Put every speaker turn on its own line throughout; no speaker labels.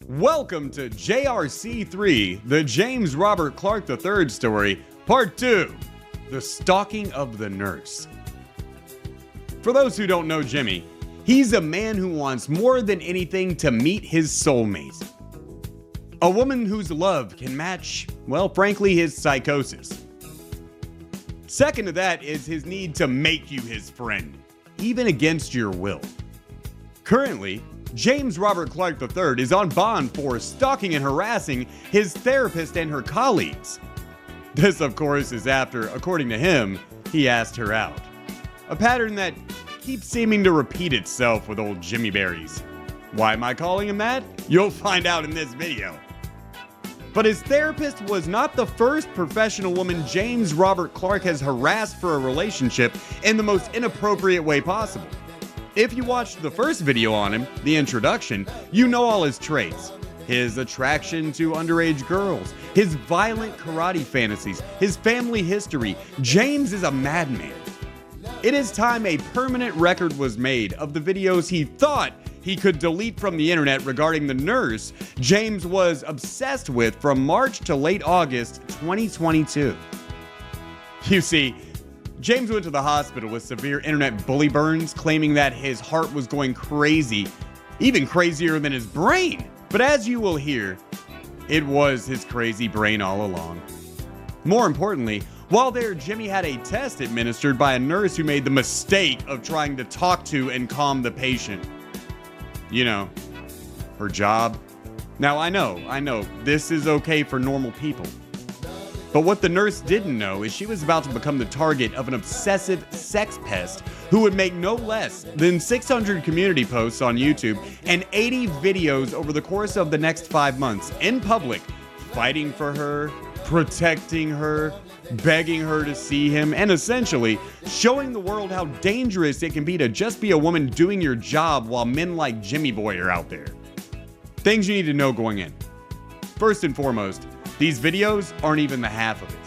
Welcome to JRC3, the James Robert Clark III story, Part 2, The Stalking of the Nurse. For those who don't know Jimmy, he's a man who wants more than anything to meet his soulmate. A woman whose love can match, well, frankly, his psychosis. Second to that is his need to make you his friend, even against your will. Currently, James Robert Clark III is on bond for stalking and harassing his therapist and her colleagues. This, of course, is after, according to him, he asked her out. A pattern that keeps seeming to repeat itself with old Jimmy Berries. Why am I calling him that? You'll find out in this video. But his therapist was not the first professional woman James Robert Clark has harassed for a relationship in the most inappropriate way possible. If you watched the first video on him, the introduction, you know all his traits. His attraction to underage girls, his violent karate fantasies, his family history. James is a madman. It is time a permanent record was made of the videos he thought he could delete from the internet regarding the nurse James was obsessed with from March to late August 2022. You see, James went to the hospital with severe internet bully burns, claiming that his heart was going crazy, even crazier than his brain. But as you will hear, it was his crazy brain all along. More importantly, while there, Jimmy had a test administered by a nurse who made the mistake of trying to talk to and calm the patient. You know, her job. Now I know, this is okay for normal people. But what the nurse didn't know is she was about to become the target of an obsessive sex pest who would make no less than 600 community posts on YouTube and 80 videos over the course of the next 5 months in public, fighting for her, protecting her, begging her to see him, and essentially showing the world how dangerous it can be to just be a woman doing your job while men like Jimmy Boy are out there. Things you need to know going in. First and foremost, these videos aren't even the half of it.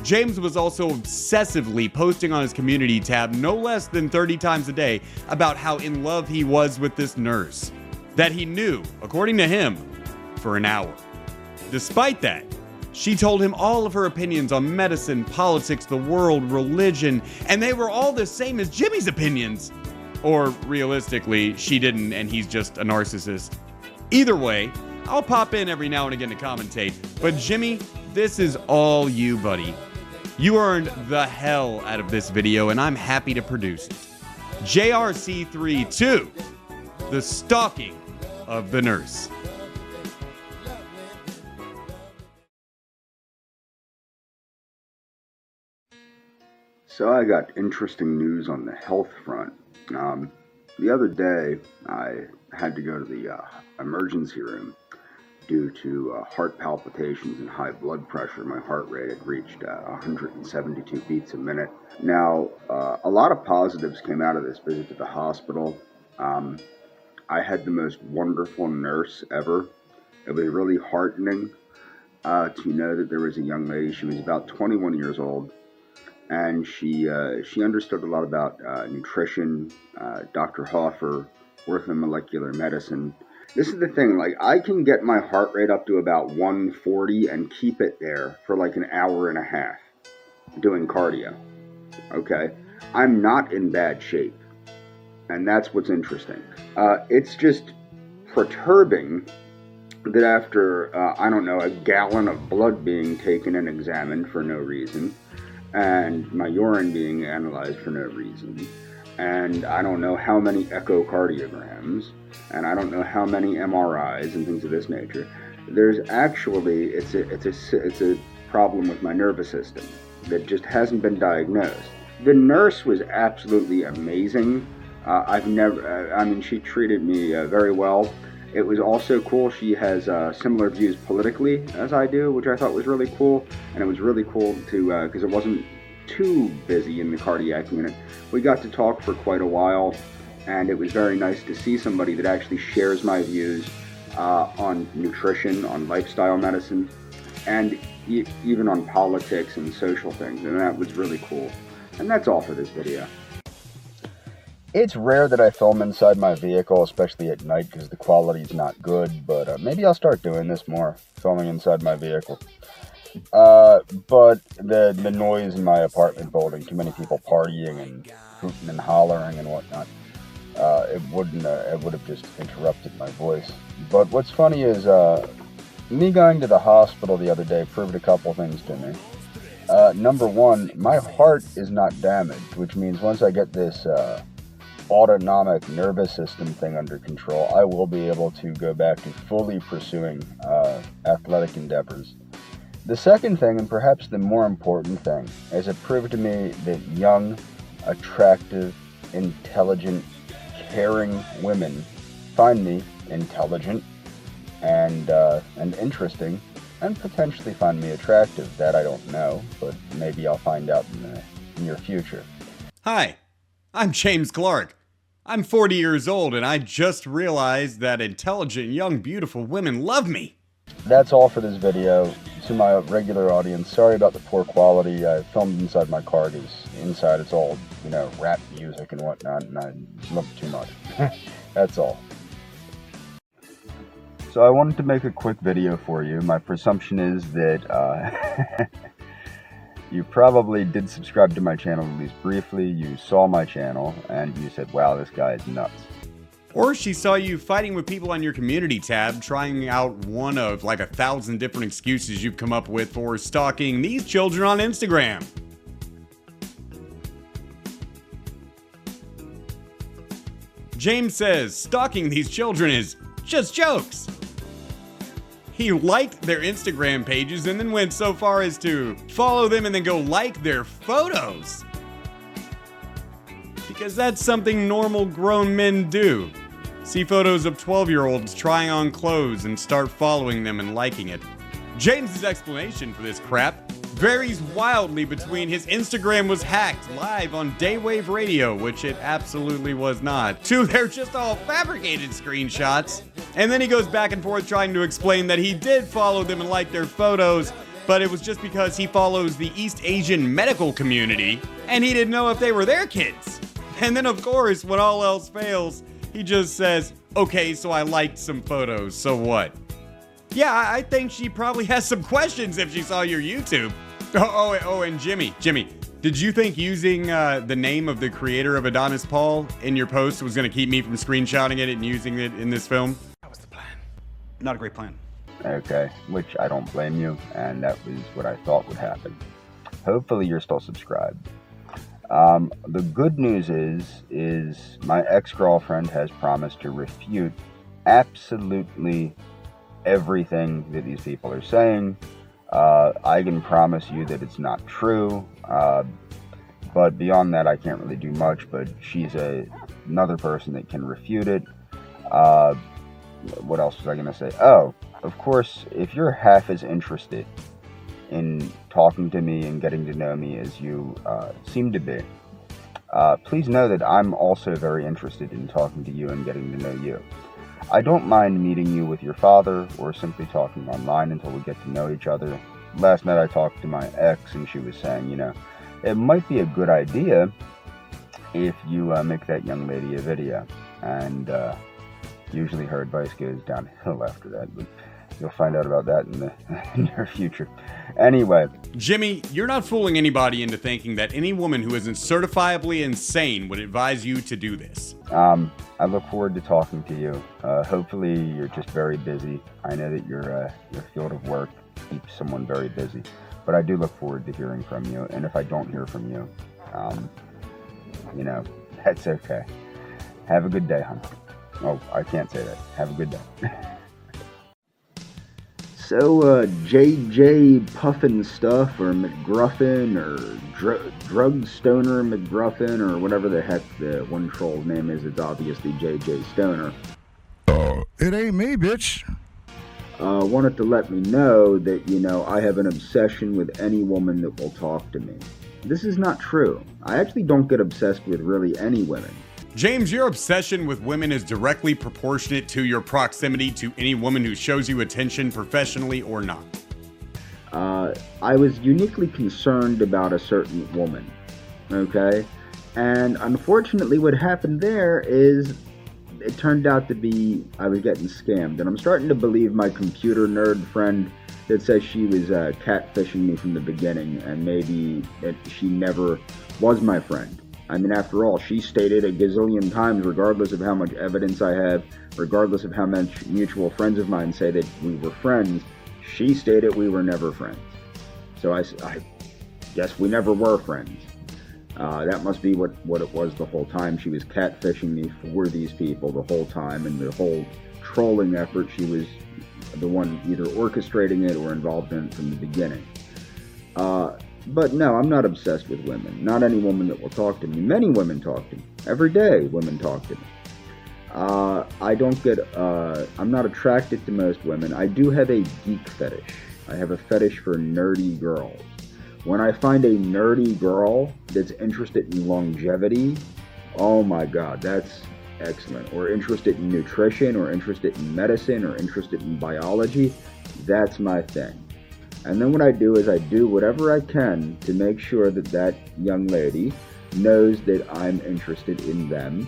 James was also obsessively posting on his community tab no less than 30 times a day about how in love he was with this nurse, that he knew, according to him, for an hour. Despite that, she told him all of her opinions on medicine, politics, the world, religion, and they were all the same as Jimmy's opinions. Or realistically, she didn't and he's just a narcissist. Either way, I'll pop in every now and again to commentate, but Jimmy, this is all you, buddy. You earned the hell out of this video, and I'm happy to produce it. JRC3 2, The Stalking of the Nurse.
So I got interesting news on the health front. The other day, I had to go to the emergency room due to heart palpitations and high blood pressure. My heart rate had reached 172 beats a minute. Now, a lot of positives came out of this visit to the hospital. I had the most wonderful nurse ever. It was really heartening to know that there was a young lady. She was about 21 years old, and she understood a lot about nutrition, Dr. Hoffer, orthomolecular medicine. This is the thing, like, I can get my heart rate up to about 140 and keep it there for like an hour and a half doing cardio, okay? I'm not in bad shape, and that's what's interesting. It's just perturbing that after, I don't know, a gallon of blood being taken and examined for no reason, and my urine being analyzed for no reason, and I don't know how many echocardiograms, and I don't know how many MRIs and things of this nature. There's actually, it's a problem with my nervous system that just hasn't been diagnosed. The nurse was absolutely amazing. She treated me very well. It was also cool. She has similar views politically as I do, which I thought was really cool. And it was really cool to, because it wasn't too busy in the cardiac unit. We got to talk for quite a while, and it was very nice to see somebody that actually shares my views on nutrition, on lifestyle medicine, and even on politics and social things, and that was really cool. And that's all for this video. It's rare that I film inside my vehicle, especially at night, because the quality's not good, but maybe I'll start doing this more, filming inside my vehicle. But the noise in my apartment building, too many people partying and hooting and hollering and whatnot, it would have just interrupted my voice. But what's funny is, me going to the hospital the other day proved a couple things to me. Number one, my heart is not damaged, which means once I get this, autonomic nervous system thing under control, I will be able to go back to fully pursuing athletic endeavors. The second thing, and perhaps the more important thing, is it proved to me that young, attractive, intelligent, caring women find me intelligent and interesting, and potentially find me attractive. That I don't know, but maybe I'll find out in the near future.
Hi, I'm James Clark. I'm 40 years old, and I just realized that intelligent, young, beautiful women love me.
That's all for this video. To my regular audience, sorry about the poor quality. I filmed inside my car because inside it's all, rap music and whatnot, and I love too much. That's all. So I wanted to make a quick video for you. My presumption is that you probably did subscribe to my channel at least briefly, you saw my channel, and you said, wow, this guy is nuts.
Or she saw you fighting with people on your community tab, trying out one of like 1,000 different excuses you've come up with for stalking these children on Instagram. James says stalking these children is just jokes. He liked their Instagram pages and then went so far as to follow them and then go like their photos. Because that's something normal grown men do. See photos of 12-year-olds trying on clothes and start following them and liking it. James's explanation for this crap varies wildly between his Instagram was hacked live on Daywave Radio, which it absolutely was not, to they're just all fabricated screenshots. And then he goes back and forth trying to explain that he did follow them and like their photos, but it was just because he follows the East Asian medical community, and he didn't know if they were their kids. And then, of course, when all else fails, he just says, okay, so I liked some photos, so what? Yeah, I think she probably has some questions if she saw your YouTube. Oh, and Jimmy, did you think using the name of the creator of Adonis Paul in your post was going to keep me from screenshotting it and using it in this film?
That was the plan. Not a great plan.
Okay, which I don't blame you, and that was what I thought would happen. Hopefully you're still subscribed. The good news is my ex-girlfriend has promised to refute absolutely everything that these people are saying. I can promise you that it's not true, but beyond that I can't really do much, but she's another person that can refute it. What else was I going to say? Oh, of course, if you're half as interested in talking to me and getting to know me as you seem to be, please know that I'm also very interested in talking to you and getting to know you. I don't mind meeting you with your father or simply talking online until we get to know each other. Last night I talked to my ex and she was saying, it might be a good idea if you make that young lady a video. And usually her advice goes downhill after that, but you'll find out about that in the near future. Anyway.
Jimmy, you're not fooling anybody into thinking that any woman who isn't certifiably insane would advise you to do this.
I look forward to talking to you. Hopefully you're just very busy. I know that your field of work keeps someone very busy, but I do look forward to hearing from you. And if I don't hear from you, that's okay. Have a good day, hon. Oh, I can't say that. Have a good day. So, JJ Puffin Stuff, or McGruffin, or Drug Stoner McGruffin, or whatever the heck the one troll's name is, it's obviously JJ Stoner.
It ain't me, bitch.
Wanted to let me know that, I have an obsession with any woman that will talk to me. This is not true. I actually don't get obsessed with really any women.
James, your obsession with women is directly proportionate to your proximity to any woman who shows you attention professionally or not.
I was uniquely concerned about a certain woman, okay? And unfortunately, what happened there is it turned out to be I was getting scammed. And I'm starting to believe my computer nerd friend that says she was catfishing me from the beginning, and maybe that she never was my friend. I mean, after all, she stated a gazillion times, regardless of how much evidence I have, regardless of how much mutual friends of mine say that we were friends, she stated we were never friends. So I guess we never were friends. That must be what it was the whole time. She was catfishing me for these people the whole time, and the whole trolling effort, she was the one either orchestrating it or involved in it from the beginning. But no, I'm not obsessed with women. Not any woman that will talk to me. Many women talk to me. Every day, women talk to me. I'm not attracted to most women. I do have a geek fetish. I have a fetish for nerdy girls. When I find a nerdy girl that's interested in longevity, oh my God, that's excellent. Or interested in nutrition, or interested in medicine, or interested in biology, that's my thing. And then what I do is I do whatever I can to make sure that that young lady knows that I'm interested in them.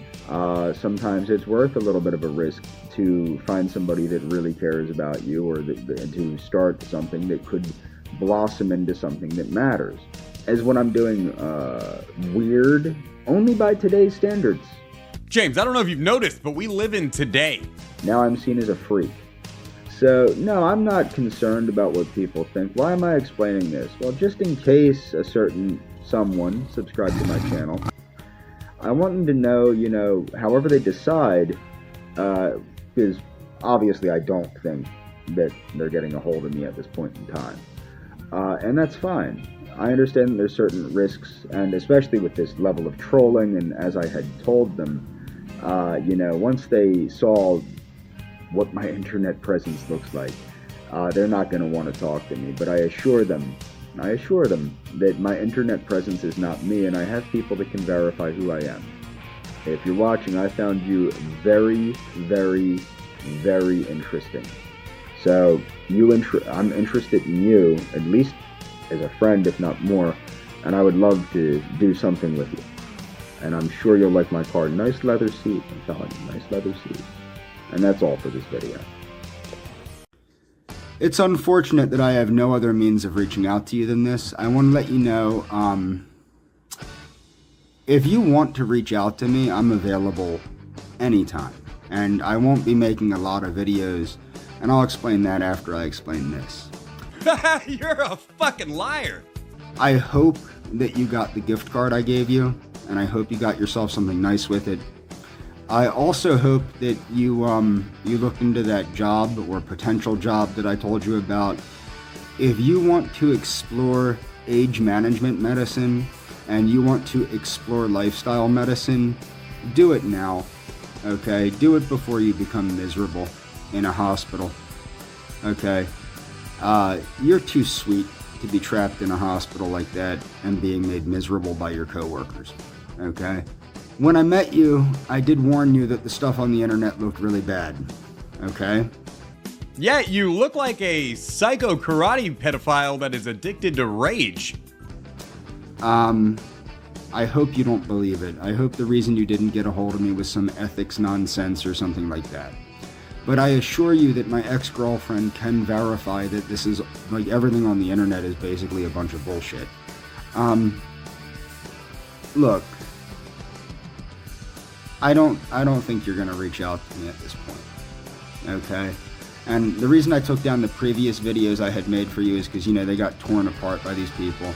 Sometimes it's worth a little bit of a risk to find somebody that really cares about you, or to start something that could blossom into something that matters. As when I'm doing weird, only by today's standards.
James, I don't know if you've noticed, but we live in today.
Now I'm seen as a freak. So, no, I'm not concerned about what people think. Why am I explaining this? Well, just in case a certain someone subscribed to my channel, I want them to know, however they decide, because obviously I don't think that they're getting a hold of me at this point in time. And that's fine. I understand that there's certain risks, and especially with this level of trolling, and as I had told them, once they saw what my internet presence looks like, they're not going to want to talk to me. But I assure them that my internet presence is not me, and I have people that can verify who I am. If you're watching, I found you very, very, very interesting. So I'm interested in you, at least as a friend, if not more, and I would love to do something with you. And I'm sure you'll like my car. Nice leather seat, I'm telling you, nice leather seat. And that's all for this video. It's unfortunate that I have no other means of reaching out to you than this. I want to let you know, if you want to reach out to me, I'm available anytime. And I won't be making a lot of videos, and I'll explain that after I explain this.
You're a fucking liar.
I hope that you got the gift card I gave you, and I hope you got yourself something nice with it. I also hope that you look into that job or potential job that I told you about. If you want to explore age management medicine and you want to explore lifestyle medicine, do it now, okay? Do it before you become miserable in a hospital, okay? You're too sweet to be trapped in a hospital like that and being made miserable by your coworkers, okay? When I met you, I did warn you that the stuff on the internet looked really bad, okay?
Yeah, you look like a psycho karate pedophile that is addicted to rage.
I hope you don't believe it. I hope the reason you didn't get a hold of me was some ethics nonsense or something like that. But I assure you that my ex-girlfriend can verify that this is, like, everything on the internet is basically a bunch of bullshit. Look, I don't think you're gonna reach out to me at this point, okay? And the reason I took down the previous videos I had made for you is because, they got torn apart by these people.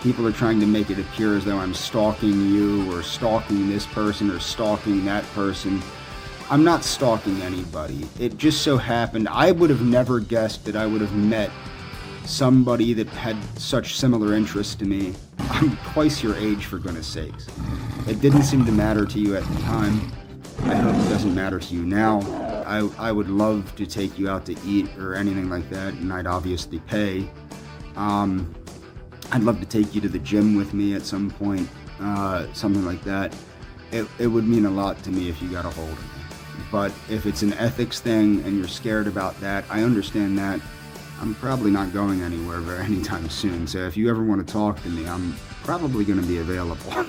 People are trying to make it appear as though I'm stalking you, or stalking this person, or stalking that person. I'm not stalking anybody. It just so happened, I would have never guessed that I would have met somebody that had such similar interests to me. I'm twice your age, for goodness sakes. It didn't seem to matter to you at the time. I hope it doesn't matter to you now. I would love to take you out to eat or anything like that, and I'd obviously pay. I'd love to take you to the gym with me at some point, something like that. It would mean a lot to me if you got a hold of me. But if it's an ethics thing and you're scared about that, I understand that. I'm probably not going anywhere anytime soon. So if you ever want to talk to me, I'm probably going to be available.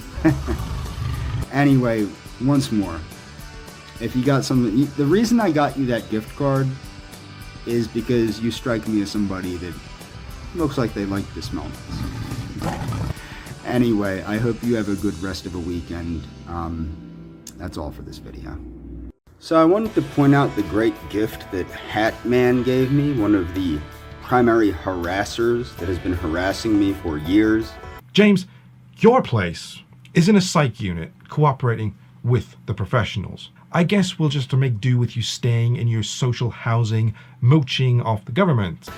Anyway, once more, if you got something, the reason I got you that gift card is because you strike me as somebody that looks like they like to smell nice. Anyway, I hope you have a good rest of a weekend. That's all for this video. So I wanted to point out the great gift that Hat Man gave me, one of the primary harassers that has been harassing me for years.
James, your place is in a psych unit cooperating with the professionals. I guess we'll just make do with you staying in your social housing, mooching off the government.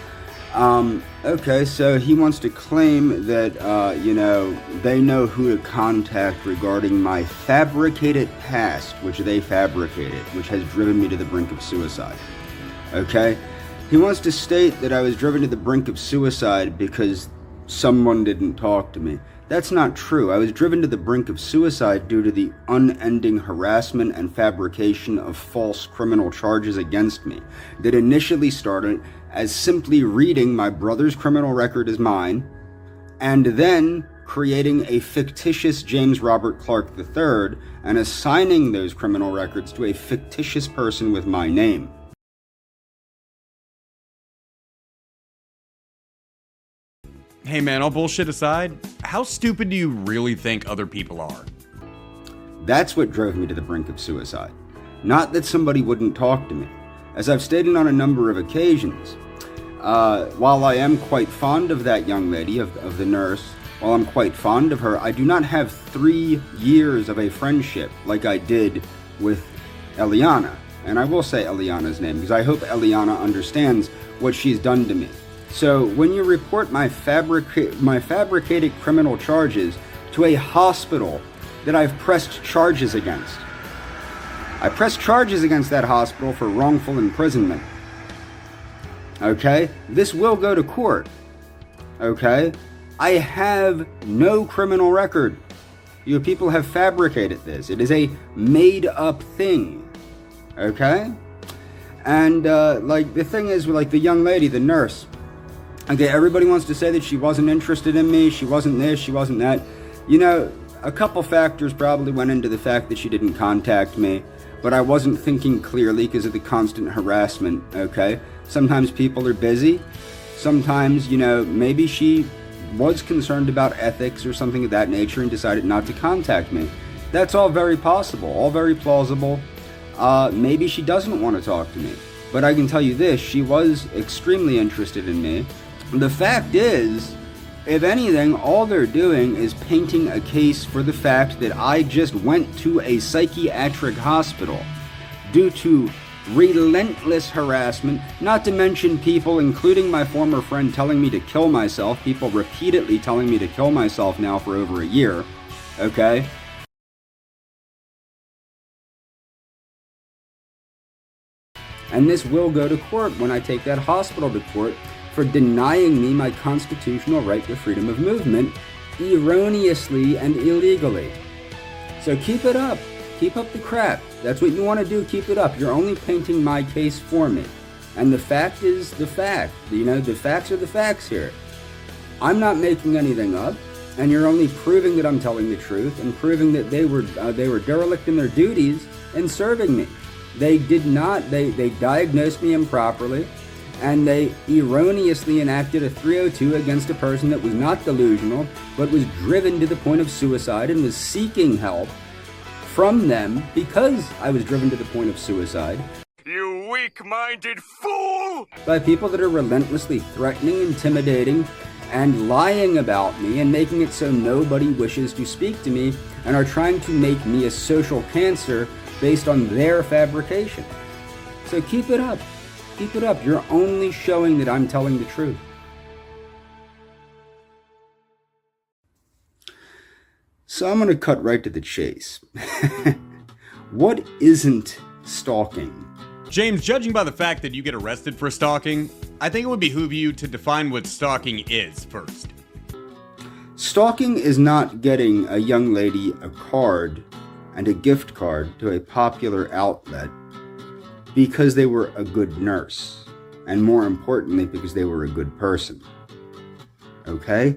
Okay, so he wants to claim that, they know who to contact regarding my fabricated past, which they fabricated, which has driven me to the brink of suicide. Okay? He wants to state that I was driven to the brink of suicide because someone didn't talk to me. That's not true. I was driven to the brink of suicide due to the unending harassment and fabrication of false criminal charges against me that initially started as simply reading my brother's criminal record as mine and then creating a fictitious James Robert Clark III and assigning those criminal records to a fictitious person with my name.
Hey man, all bullshit aside, how stupid do you really think other people are?
That's what drove me to the brink of suicide. Not that somebody wouldn't talk to me. As I've stated on a number of occasions, while I am quite fond of that young lady, of the nurse, while I'm quite fond of her, I do not have 3 years of a friendship like I did with Eliana. And I will say Eliana's name because I hope Eliana understands what she's done to me. So when you report my fabricated criminal charges to a hospital that I've pressed charges against, I pressed charges against that hospital for wrongful imprisonment. Okay? This will go to court. Okay? I have no criminal record. You people have fabricated this. It is a made-up thing. Okay? And, the thing is, the young lady, the nurse, okay, everybody wants to say that she wasn't interested in me, she wasn't this, she wasn't that. A couple factors probably went into the fact that she didn't contact me, but I wasn't thinking clearly because of the constant harassment, okay? Sometimes people are busy. Sometimes, maybe she was concerned about ethics or something of that nature and decided not to contact me. That's all very possible, all very plausible. Maybe she doesn't want to talk to me. But I can tell you this, she was extremely interested in me. The fact is, if anything, all they're doing is painting a case for the fact that I just went to a psychiatric hospital due to relentless harassment, not to mention people, including my former friend, telling me to kill myself, people repeatedly telling me to kill myself now for over a year, okay? And this will go to court when I take that hospital to court for denying me my constitutional right to freedom of movement erroneously and illegally. So keep it up. Keep up the crap. That's what you want to do. Keep it up. You're only painting my case for me. And the fact is the fact. The facts are the facts here. I'm not making anything up, and you're only proving that I'm telling the truth and proving that they were derelict in their duties in serving me. They did not. They diagnosed me improperly, and they erroneously enacted a 302 against a person that was not delusional, but was driven to the point of suicide and was seeking help from them because I was driven to the point of suicide.
You weak-minded fool!
By people that are relentlessly threatening, intimidating, and lying about me and making it so nobody wishes to speak to me and are trying to make me a social cancer based on their fabrication. So keep it up. Keep it up. You're only showing that I'm telling the truth. So I'm going to cut right to the chase. What isn't stalking?
James, judging by the fact that you get arrested for stalking, I think it would behoove you to define what stalking is first.
Stalking is not getting a young lady a card and a gift card to a popular outlet because they were a good nurse, and more importantly, because they were a good person. Okay?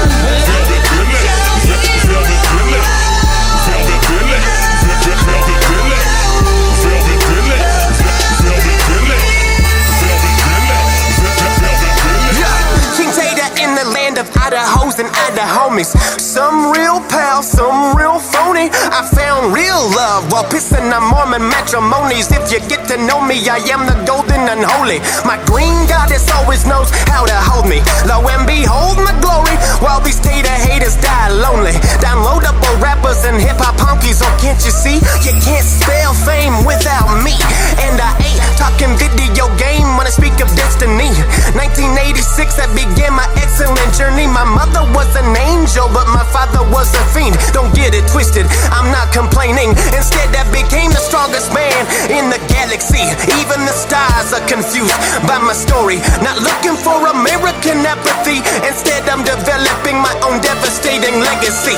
homies. Some real pals, some real phony. I found real love while pissing on Mormon matrimonies. If you get to know me, I am the golden unholy. My green goddess always knows how to hold me. Lo and behold my glory, while these tater haters die lonely. Downloadable rappers and hip-hop honkies, oh can't you see? You can't spell fame without me. And I ain't talking video game when I speak of destiny. 1986 I began my excellent journey. My mother was an angel, but my father was a fiend. Don't get it twisted, I'm not complaining. Instead I became the strongest man in the galaxy. Even the stars are confused by my story. Not looking for American apathy. Instead I'm developing my own devastating legacy.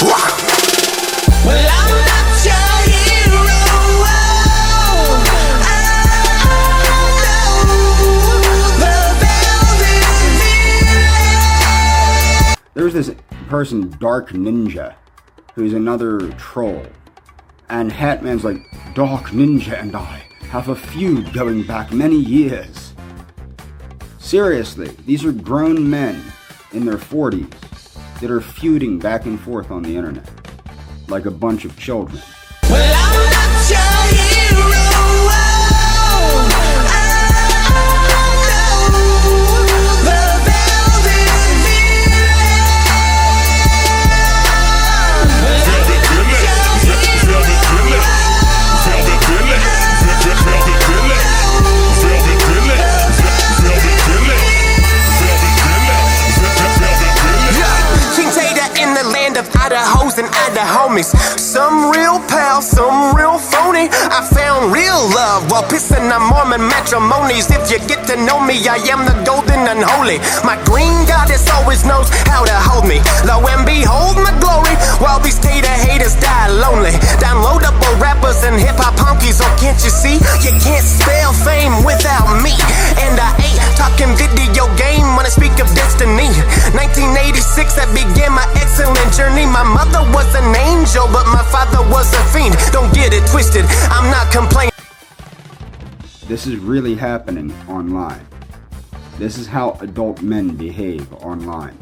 Wow. Well, I'm not your hero.
There's this person, Dark Ninja, who's another troll. And Hatman's like, Dark Ninja and I have a feud going back many years. Seriously, these are grown men in their 40s that are feuding back and forth on the internet like a bunch of children.
Well, I'm not your hero. Idahos and Idahomies. Some real pals, some real phony. I found real love while pissing on Mormon matrimonies. If you get to know me, I am the golden unholy. My green goddess always knows how to hold me. Lo and behold my glory, while these tater haters die lonely. Downloadable rappers and hip-hop honkies, oh can't you see? You can't spell fame without me. And I ain't talking video game when I speak of destiny. 1986 I began my excellent journey. My mother was an angel, but my father was a fiend. Don't get it twisted, I'm not complaining.
This is really happening online. This is how adult men behave online.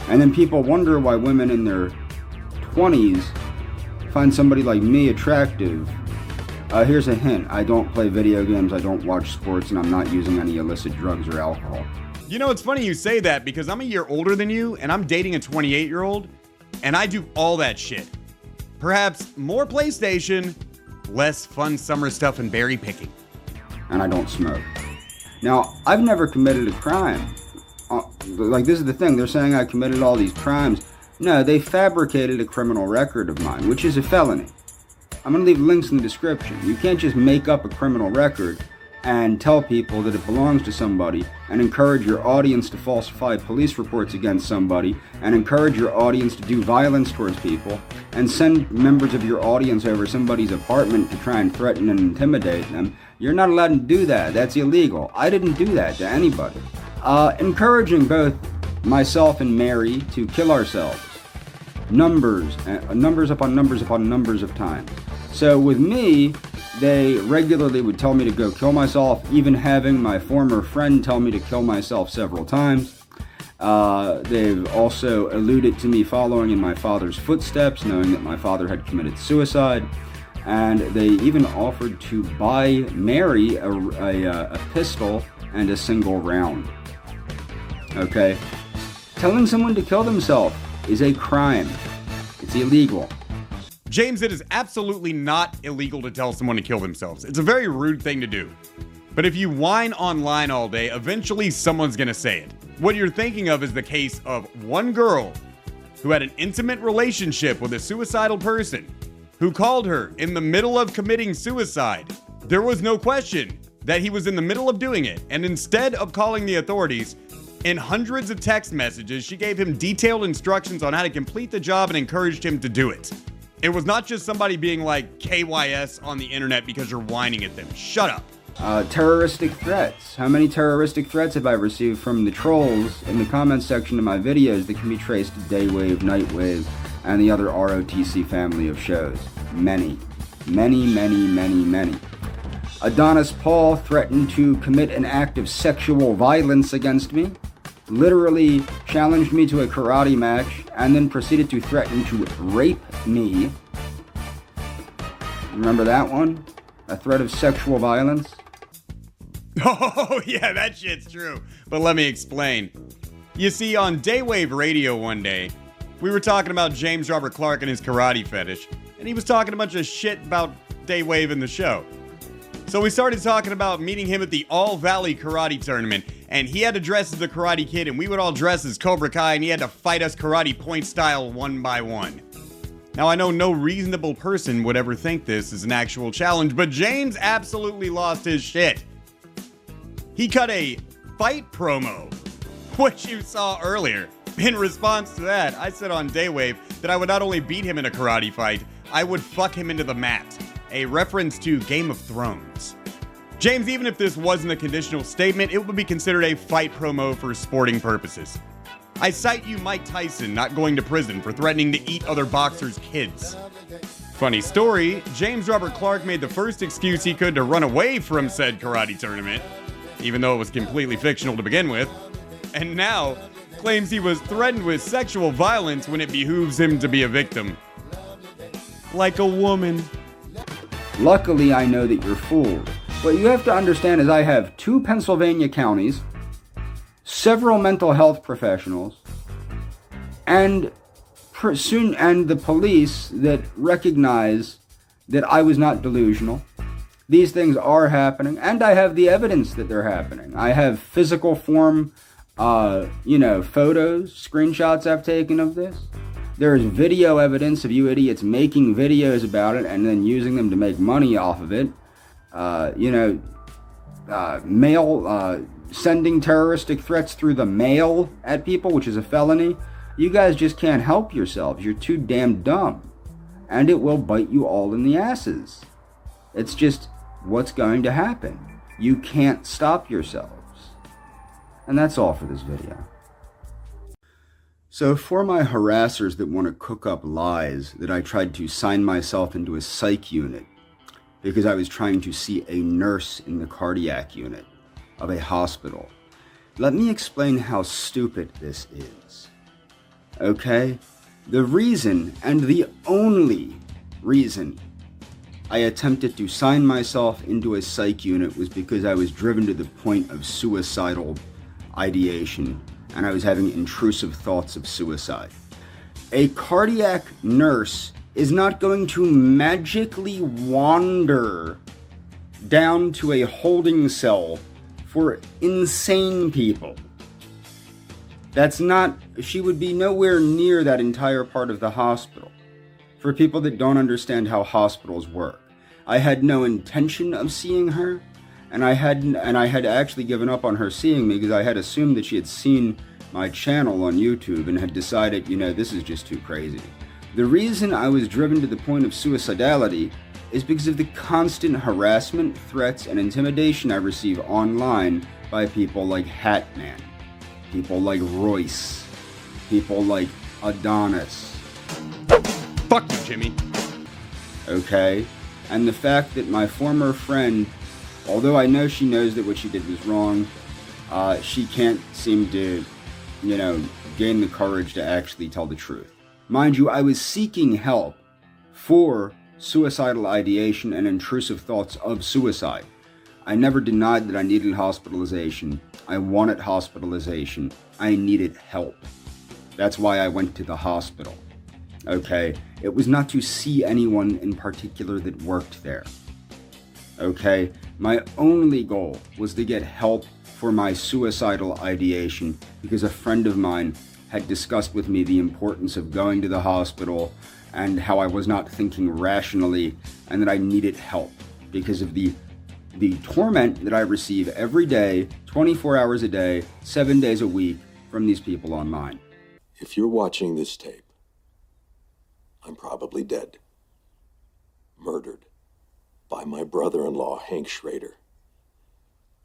And then people wonder why women in their 20s find somebody like me attractive. Here's a hint. I don't play video games, I don't watch sports, and I'm not using any illicit drugs or alcohol.
You know, it's funny you say that because I'm a year older than you and I'm dating a 28-year-old and I do all that shit. Perhaps more PlayStation, less fun summer stuff and berry picking.
And I don't smoke. Now, I've never committed a crime. Like, this is the thing. They're saying I committed all these crimes. No, they fabricated a criminal record of mine, which is a felony. I'm going to leave links in the description. You can't just make up a criminal record and tell people that it belongs to somebody and encourage your audience to falsify police reports against somebody and encourage your audience to do violence towards people and send members of your audience over somebody's apartment to try and threaten and intimidate them. You're not allowed to do that. That's illegal. I didn't do that to anybody. Encouraging both myself and Mary to kill ourselves. Numbers upon numbers upon numbers of times. So with me, they regularly would tell me to go kill myself, even having my former friend tell me to kill myself several times. They've also alluded to me following in my father's footsteps, knowing that my father had committed suicide. And they even offered to buy Mary a pistol and a single round. Okay? Telling someone to kill themselves is a crime. It's illegal.
James, it is absolutely not illegal to tell someone to kill themselves. It's a very rude thing to do. But if you whine online all day, eventually someone's gonna say it. What you're thinking of is the case of one girl who had an intimate relationship with a suicidal person who called her in the middle of committing suicide. There was no question that he was in the middle of doing it, and instead of calling the authorities, in hundreds of text messages, she gave him detailed instructions on how to complete the job and encouraged him to do it. It was not just somebody being like KYS on the internet because you're whining at them. Shut up.
Terroristic threats. How many terroristic threats have I received from the trolls in the comments section of my videos that can be traced to Daywave, Nightwave, and the other ROTC family of shows? Many. Many, many, many, many. Adonis Paul threatened to commit an act of sexual violence against me. literally challenged me to a karate match and then proceeded to threaten to rape me. Remember that one? A threat of sexual violence?
Oh, yeah, that shit's true. But let me explain. You see, on Daywave Radio one day, we were talking about James Robert Clark and his karate fetish, and he was talking a bunch of shit about Daywave in the show. So we started talking about meeting him at the All Valley Karate Tournament, and he had to dress as the Karate Kid, and we would all dress as Cobra Kai, and he had to fight us karate point style one by one. Now, I know no reasonable person would ever think this is an actual challenge, but James absolutely lost his shit. He cut a fight promo, which you saw earlier. In response to that, I said on Daywave that I would not only beat him in a karate fight, I would fuck him into the mat. A reference to Game of Thrones. James, even if this wasn't a conditional statement, it would be considered a fight promo for sporting purposes. I cite you Mike Tyson not going to prison for threatening to eat other boxers' kids. Funny story, James Robert Clark made the first excuse he could to run away from said karate tournament, even though it was completely fictional to begin with, and now claims he was threatened with sexual violence when it behooves him to be a victim. Like a woman.
Luckily, I know that you're fooled. What you have to understand is I have 2 Pennsylvania counties, several mental health professionals, and the police that recognize that I was not delusional. These things are happening, and I have the evidence that they're happening. I have physical form, photos, screenshots I've taken of this. There's video evidence of you idiots making videos about it and then using them to make money off of it. Sending terroristic threats through the mail at people, which is a felony. You guys just can't help yourselves. You're too damn dumb. And it will bite you all in the asses. It's just what's going to happen. You can't stop yourselves. And that's all for this video. So for my harassers that want to cook up lies that I tried to sign myself into a psych unit because I was trying to see a nurse in the cardiac unit of a hospital, let me explain how stupid this is. Okay? The reason, and the only reason, I attempted to sign myself into a psych unit was because I was driven to the point of suicidal ideation and I was having intrusive thoughts of suicide. A cardiac nurse is not going to magically wander down to a holding cell for insane people. She would be nowhere near that entire part of the hospital. For people that don't understand how hospitals work, I had no intention of seeing her, and I had actually given up on her seeing me because I had assumed that she had seen my channel on YouTube and had decided, this is just too crazy. The reason I was driven to the point of suicidality is because of the constant harassment, threats, and intimidation I receive online by people like Hatman, people like Royce, people like Adonis.
Fuck you, Jimmy.
Okay? And the fact that my former friend, although I know she knows that what she did was wrong, she can't seem to, gain the courage to actually tell the truth. Mind you, I was seeking help for suicidal ideation and intrusive thoughts of suicide. I never denied that I needed hospitalization. I wanted hospitalization. I needed help. That's why I went to the hospital. Okay? It was not to see anyone in particular that worked there. Okay? My only goal was to get help for my suicidal ideation because a friend of mine had discussed with me the importance of going to the hospital and how I was not thinking rationally and that I needed help because of the torment that I receive every day, 24 hours a day, 7 days a week from these people online.
If you're watching this tape, I'm probably dead. Murdered by my brother-in-law, Hank Schrader.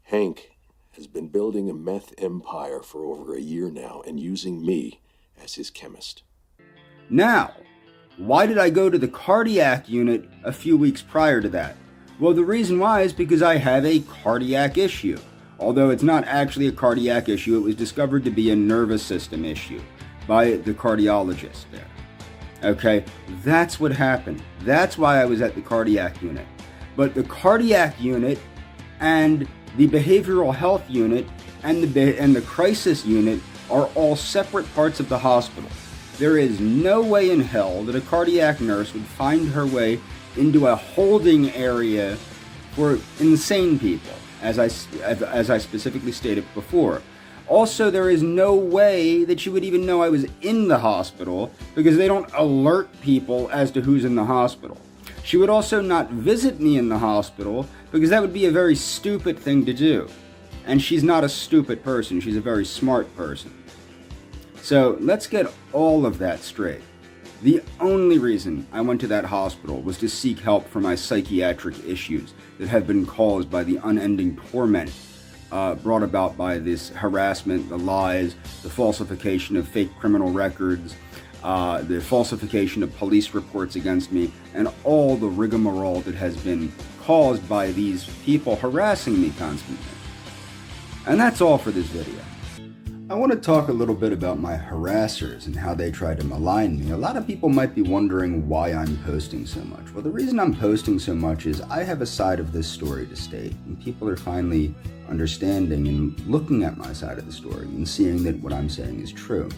Hank has been building a meth empire for over a year now and using me as his chemist.
Now, why did I go to the cardiac unit a few weeks prior to that? Well, the reason why is because I have a cardiac issue. Although it's not actually a cardiac issue, it was discovered to be a nervous system issue by the cardiologist there. Okay, that's what happened. That's why I was at the cardiac unit. But the cardiac unit and the behavioral health unit and the crisis unit are all separate parts of the hospital. There is no way in hell that a cardiac nurse would find her way into a holding area for insane people, as I specifically stated before. Also, there is no way that she would even know I was in the hospital because they don't alert people as to who's in the hospital. She would also not visit me in the hospital because that would be a very stupid thing to do. And she's not a stupid person, she's a very smart person. So let's get all of that straight. The only reason I went to that hospital was to seek help for my psychiatric issues that have been caused by the unending torment brought about by this harassment, the lies, the falsification of fake criminal records, the falsification of police reports against me, and all the rigmarole that has been caused by these people harassing me constantly. And that's all for this video. I want to talk a little bit about my harassers and how they try to malign me. A lot of people might be wondering why I'm posting so much. Well, the reason I'm posting so much is I have a side of this story to state, and people are finally understanding and looking at my side of the story and seeing that what I'm saying is true.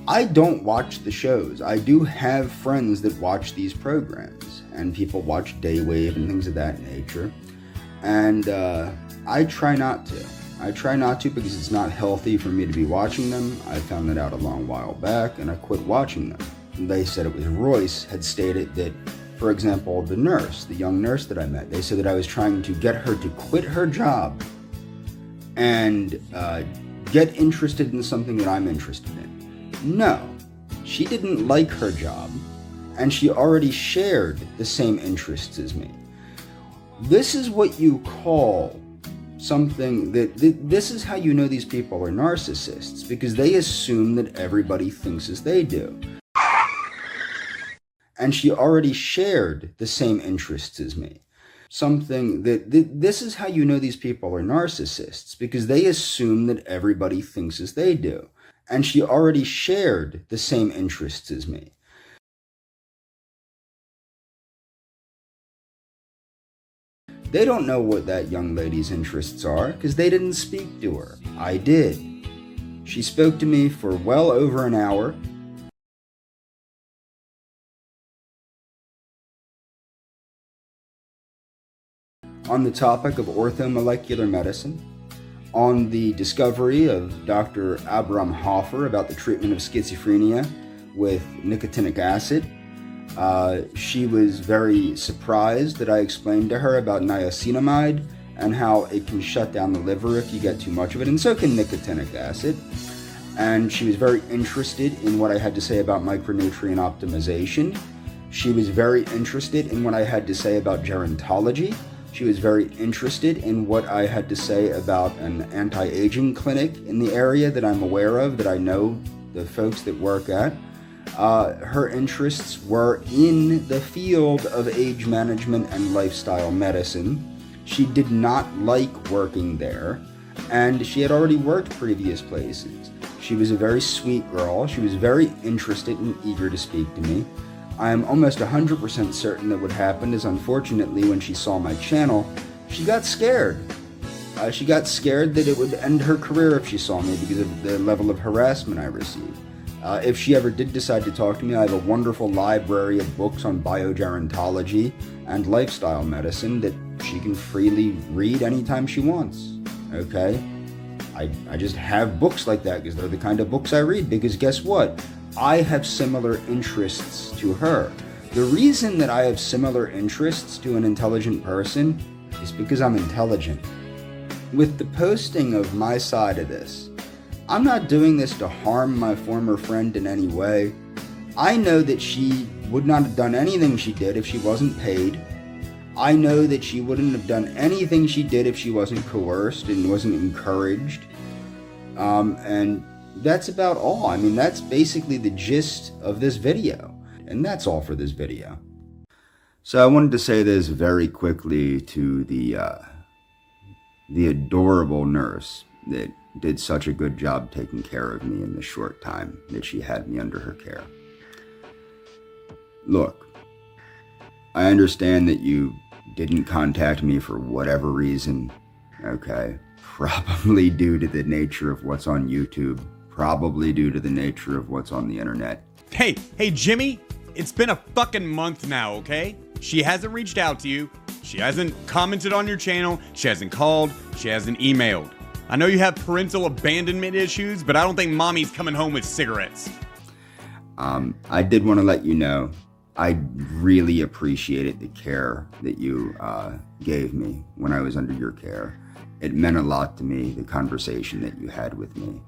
I don't watch the shows. I do have friends that watch these programs, and people watch Daywave and things of that nature, and I try not to. I try not to because it's not healthy for me to be watching them. I found that out a long while back and I quit watching them. And they said it was Royce had stated that, for example, the nurse, the young nurse that I met, they said that I was trying to get her to quit her job and get interested in something that I'm interested in. No, she didn't like her job and she already shared the same interests as me. This is what you call something this is how you know these people are narcissists, because they assume that everybody thinks as they do. And she already shared the same interests as me. This is how you know these people are narcissists, because they assume that everybody thinks as they do. And she already shared the same interests as me. They don't know what that young lady's interests are because they didn't speak to her. I did. She spoke to me for well over an hour. On the topic of orthomolecular medicine, on the discovery of Dr. Abraham Hoffer about the treatment of schizophrenia with nicotinic acid. She was very surprised that I explained to her about niacinamide and how it can shut down the liver if you get too much of it, and so can nicotinic acid. And she was very interested in what I had to say about micronutrient optimization. She was very interested in what I had to say about gerontology. She was very interested in what I had to say about an anti-aging clinic in the area that I'm aware of, that I know the folks that work at. Her interests were in the field of age management and lifestyle medicine. She did not like working there, and she had already worked previous places. She was a very sweet girl. She was very interested and eager to speak to me. I am almost 100% certain that what happened is, unfortunately, when she saw my channel, she got scared. She got scared that it would end her career if she saw me because of the level of harassment I received. If she ever did decide to talk to me, I have a wonderful library of books on biogerontology and lifestyle medicine that she can freely read anytime she wants, okay? I just have books like that because they're the kind of books I read, because guess what? I have similar interests to her. The reason that I have similar interests to an intelligent person is because I'm intelligent. With the posting of my side of this, I'm not doing this to harm my former friend in any way. I know that she would not have done anything she did if she wasn't paid. I know that she wouldn't have done anything she did if she wasn't coerced and wasn't encouraged. And that's about all. I mean, that's basically the gist of this video. And that's all for this video. So I wanted to say this very quickly to the
the adorable nurse that did such a good job taking care of me in the short time that she had me under her care. Look, I understand that you didn't contact me for whatever reason, okay? Probably due to the nature of what's on YouTube, probably due to the nature of what's on the internet.
Hey, Jimmy, it's been a fucking month now, okay? She hasn't reached out to you. She hasn't commented on your channel. She hasn't called. She hasn't emailed. I know you have parental abandonment issues, but I don't think mommy's coming home with cigarettes.
I did want to let you know, I really appreciated the care that you gave me when I was under your care. It meant a lot to me, the conversation that you had with me.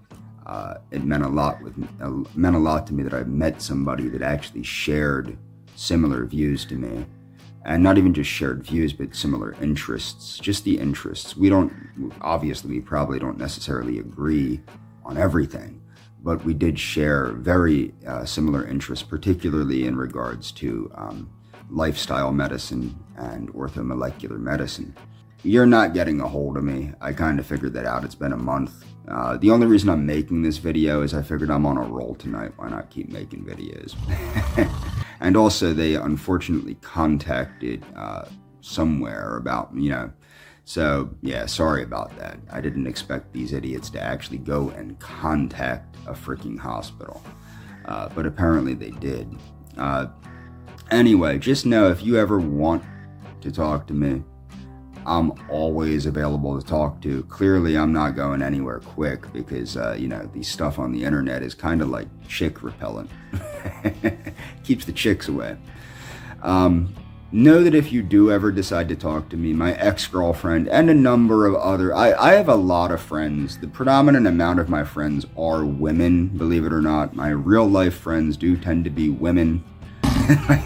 It meant a lot to me that I met somebody that actually shared similar views to me. And not even just shared views, but similar interests, just the interests. We probably don't necessarily agree on everything, but we did share very similar interests, particularly in regards to lifestyle medicine and orthomolecular medicine. You're not getting a hold of me. I kind of figured that out. It's been a month. The only reason I'm making this video is I figured I'm on a roll tonight. Why not keep making videos? And also, they unfortunately contacted somewhere about, so yeah, sorry about that. I didn't expect these idiots to actually go and contact a freaking hospital, but apparently they did. Anyway, just know if you ever want to talk to me, I'm always available to talk to. Clearly, I'm not going anywhere quick because, the stuff on the internet is kind of like chick repellent. Keeps the chicks away. Know that if you do ever decide to talk to me, my ex-girlfriend and a number of other... I have a lot of friends. The predominant amount of my friends are women, believe it or not. My real-life friends do tend to be women.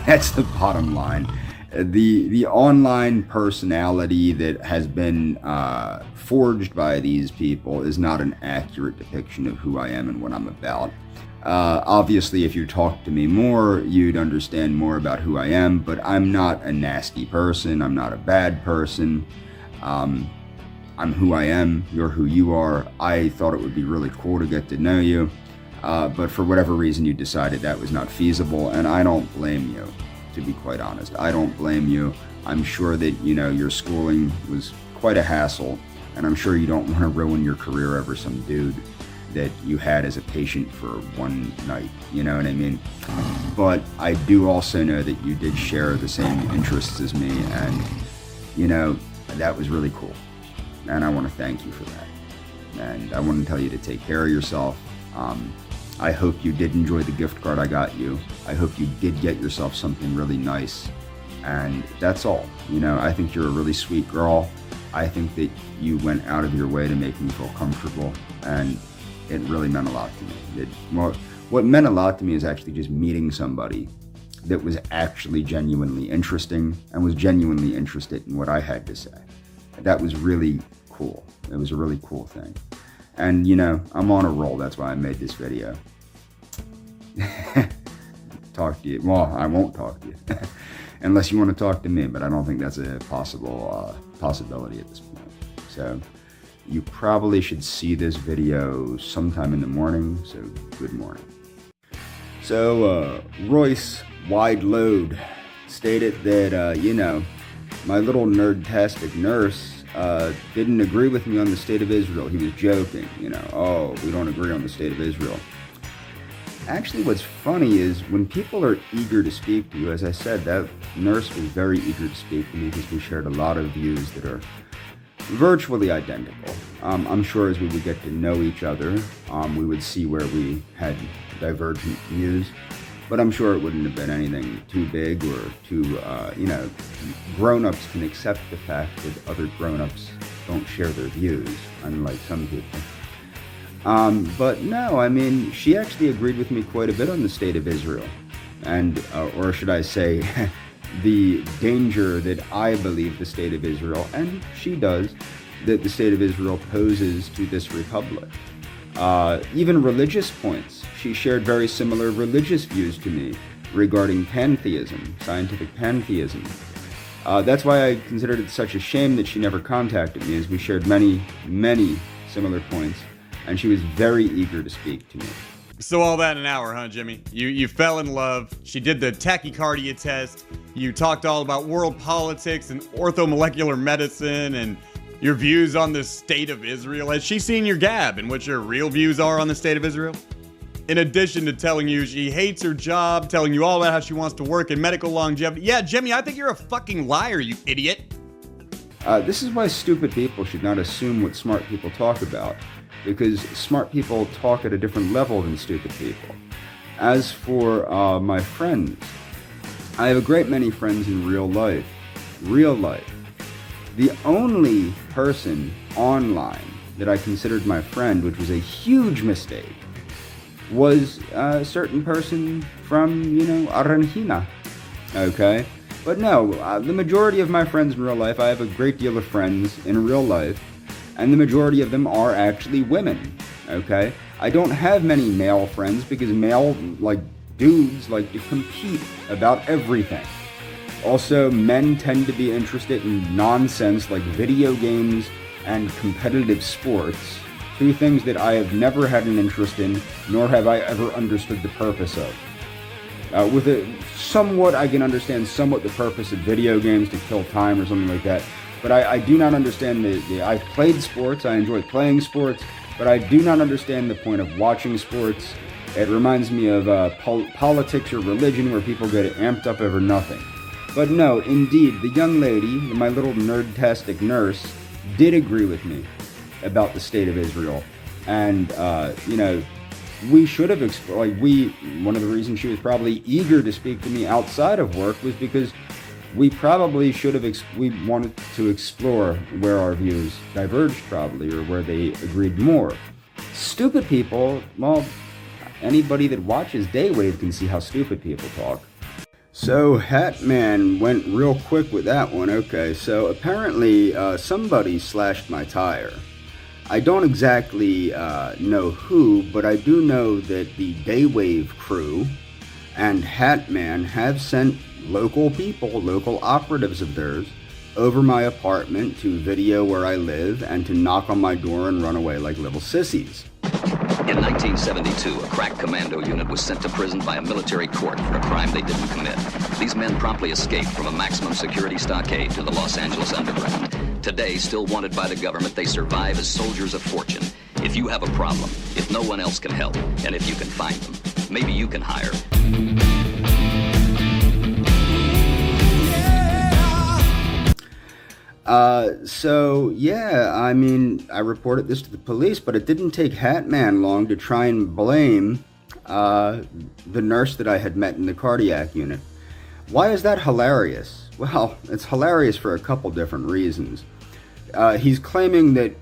That's the bottom line. The online personality that has been forged by these people is not an accurate depiction of who I am and what I'm about. Obviously, if you talk to me more, you'd understand more about who I am, but I'm not a nasty person. I'm not a bad person. I'm who I am. You're who you are. I thought it would be really cool to get to know you, but for whatever reason, you decided that was not feasible, and I don't blame you. To be quite honest, I don't blame you. I'm sure that, your schooling was quite a hassle, and I'm sure you don't want to ruin your career over some dude that you had as a patient for one night, you know what I mean? But I do also know that you did share the same interests as me, and, that was really cool. And I want to thank you for that. And I want to tell you to take care of yourself. I hope you did enjoy the gift card I got you. I hope you did get yourself something really nice. And that's all. I think you're a really sweet girl. I think that you went out of your way to make me feel comfortable. And it really meant a lot to me. What meant a lot to me is actually just meeting somebody that was actually genuinely interesting and was genuinely interested in what I had to say. That was really cool. It was a really cool thing. And, I'm on a roll. That's why I made this video. Talk to you. Well, I won't talk to you. Unless you want to talk to me, but I don't think that's a possibility at this point. So, you probably should see this video sometime in the morning, so good morning. So, Royce Wide Load stated that, my little nerd-tastic nurse didn't agree with me on the state of Israel. He was joking, we don't agree on the state of Israel. Actually, what's funny is when people are eager to speak to you, as I said, that nurse was very eager to speak to me because we shared a lot of views that are virtually identical. I'm sure as we would get to know each other, we would see where we had divergent views. But I'm sure it wouldn't have been anything too big or too, grown-ups can accept the fact that other grown-ups don't share their views, unlike some people. But no, she actually agreed with me quite a bit on the state of Israel. And, or should I say, the danger that I believe the state of Israel, and she does, that the state of Israel poses to this republic. Even religious points. She shared very similar religious views to me regarding pantheism, scientific pantheism.
That's why I considered it such a shame that she never contacted me, as we shared many, many similar points, and she was very eager to speak to me.
So all that in an hour, huh, Jimmy? You fell in love. She did the tachycardia test. You talked all about world politics and orthomolecular medicine and your views on the state of Israel. Has she seen your gab and what your real views are on the state of Israel? In addition to telling you she hates her job, telling you all about how she wants to work in medical longevity. Yeah, Jimmy, I think you're a fucking liar, you idiot.
This is why stupid people should not assume what smart people talk about, because smart people talk at a different level than stupid people. As for my friends, I have a great many friends in real life. Real life. The only person online that I considered my friend, which was a huge mistake, was a certain person from, Argentina. Okay? But no, the majority of my friends in real life, I have a great deal of friends in real life, and the majority of them are actually women. Okay? I don't have many male friends because dudes like to compete about everything. Also, men tend to be interested in nonsense like video games and competitive sports, two things that I have never had an interest in, nor have I ever understood the purpose of. I can understand somewhat the purpose of video games to kill time or something like that, but I do not understand I've played sports, I enjoy playing sports, but I do not understand the point of watching sports. It reminds me of politics or religion where people get amped up over nothing. But no, indeed, the young lady, my little nerd-tastic nurse, did agree with me about the state of Israel. And, we should have explored, one of the reasons she was probably eager to speak to me outside of work was because we probably should have, we wanted to explore where our views diverged probably, or where they agreed more. Stupid people, well, anybody that watches Daywave can see how stupid people talk. So, Hatman went real quick with that one. Okay, so apparently somebody slashed my tire. I don't exactly know who, but I do know that the Daywave crew and Hatman have sent local people, local operatives of theirs, over my apartment to video where I live and to knock on my door and run away like little sissies.
In 1972, a crack commando unit was sent to prison by a military court for a crime they didn't commit. These men promptly escaped from a maximum security stockade to the Los Angeles underground. Today, still wanted by the government, they survive as soldiers of fortune. If you have a problem, if no one else can help, and if you can find them, maybe you can hire.
I reported this to the police, but it didn't take Hatman long to try and blame the nurse that I had met in the cardiac unit. Why is that hilarious? Well, it's hilarious for a couple different reasons. He's claiming that,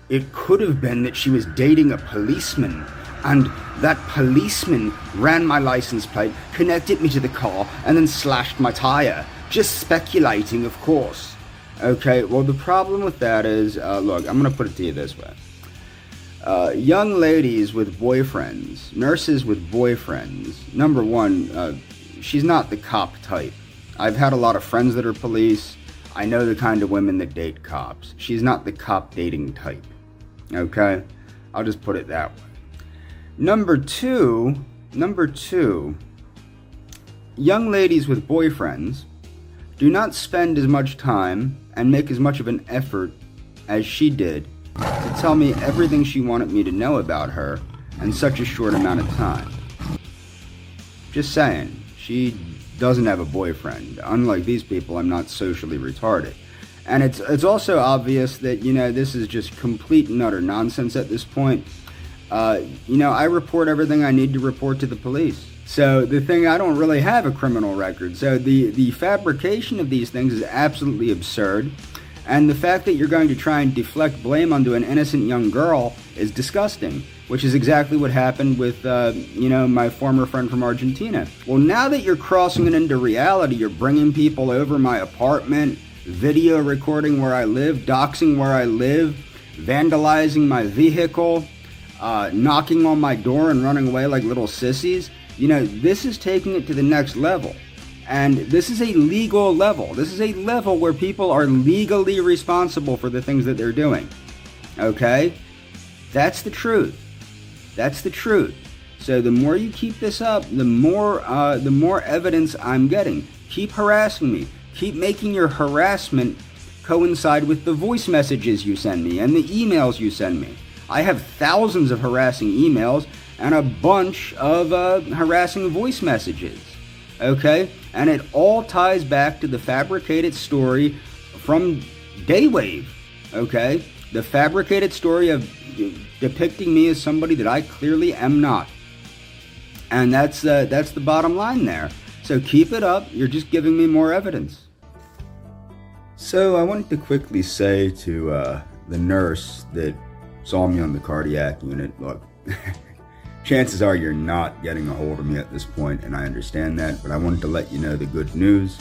it could have been that she was dating a policeman, and that policeman ran my license plate, connected me to the car, and then slashed my tire. Just speculating, of course. Okay, well, the problem with that is, look, I'm going to put it to you this way. Young ladies with boyfriends, nurses with boyfriends, number one, she's not the cop type. I've had a lot of friends that are police. I know the kind of women that date cops. She's not the cop dating type. Okay? I'll just put it that way. Number two, young ladies with boyfriends do not spend as much time and make as much of an effort as she did to tell me everything she wanted me to know about her in such a short amount of time. Just saying, she doesn't have a boyfriend. Unlike these people, I'm not socially retarded. And it's also obvious that, this is just complete and utter nonsense at this point. I report everything I need to report to the police. So I don't really have a criminal record. So the fabrication of these things is absolutely absurd. And the fact that you're going to try and deflect blame onto an innocent young girl is disgusting, which is exactly what happened with, my former friend from Argentina. Well, now that you're crossing it into reality, you're bringing people over my apartment, video recording where I live, doxing where I live, vandalizing my vehicle, knocking on my door and running away like little sissies. This is taking it to the next level. And this is a legal level. This is a level where people are legally responsible for the things that they're doing. Okay? That's the truth. That's the truth. So the more you keep this up, the more evidence I'm getting. Keep harassing me. Keep making your harassment coincide with the voice messages you send me and the emails you send me. I have thousands of harassing emails and a bunch of harassing voice messages. Okay? And it all ties back to the fabricated story from Daywave. Okay? The fabricated story of depicting me as somebody that I clearly am not. And that's the bottom line there. So keep it up. You're just giving me more evidence. So I wanted to quickly say to the nurse that saw me on the cardiac unit, look, chances are you're not getting a hold of me at this point, and I understand that, but I wanted to let you know the good news.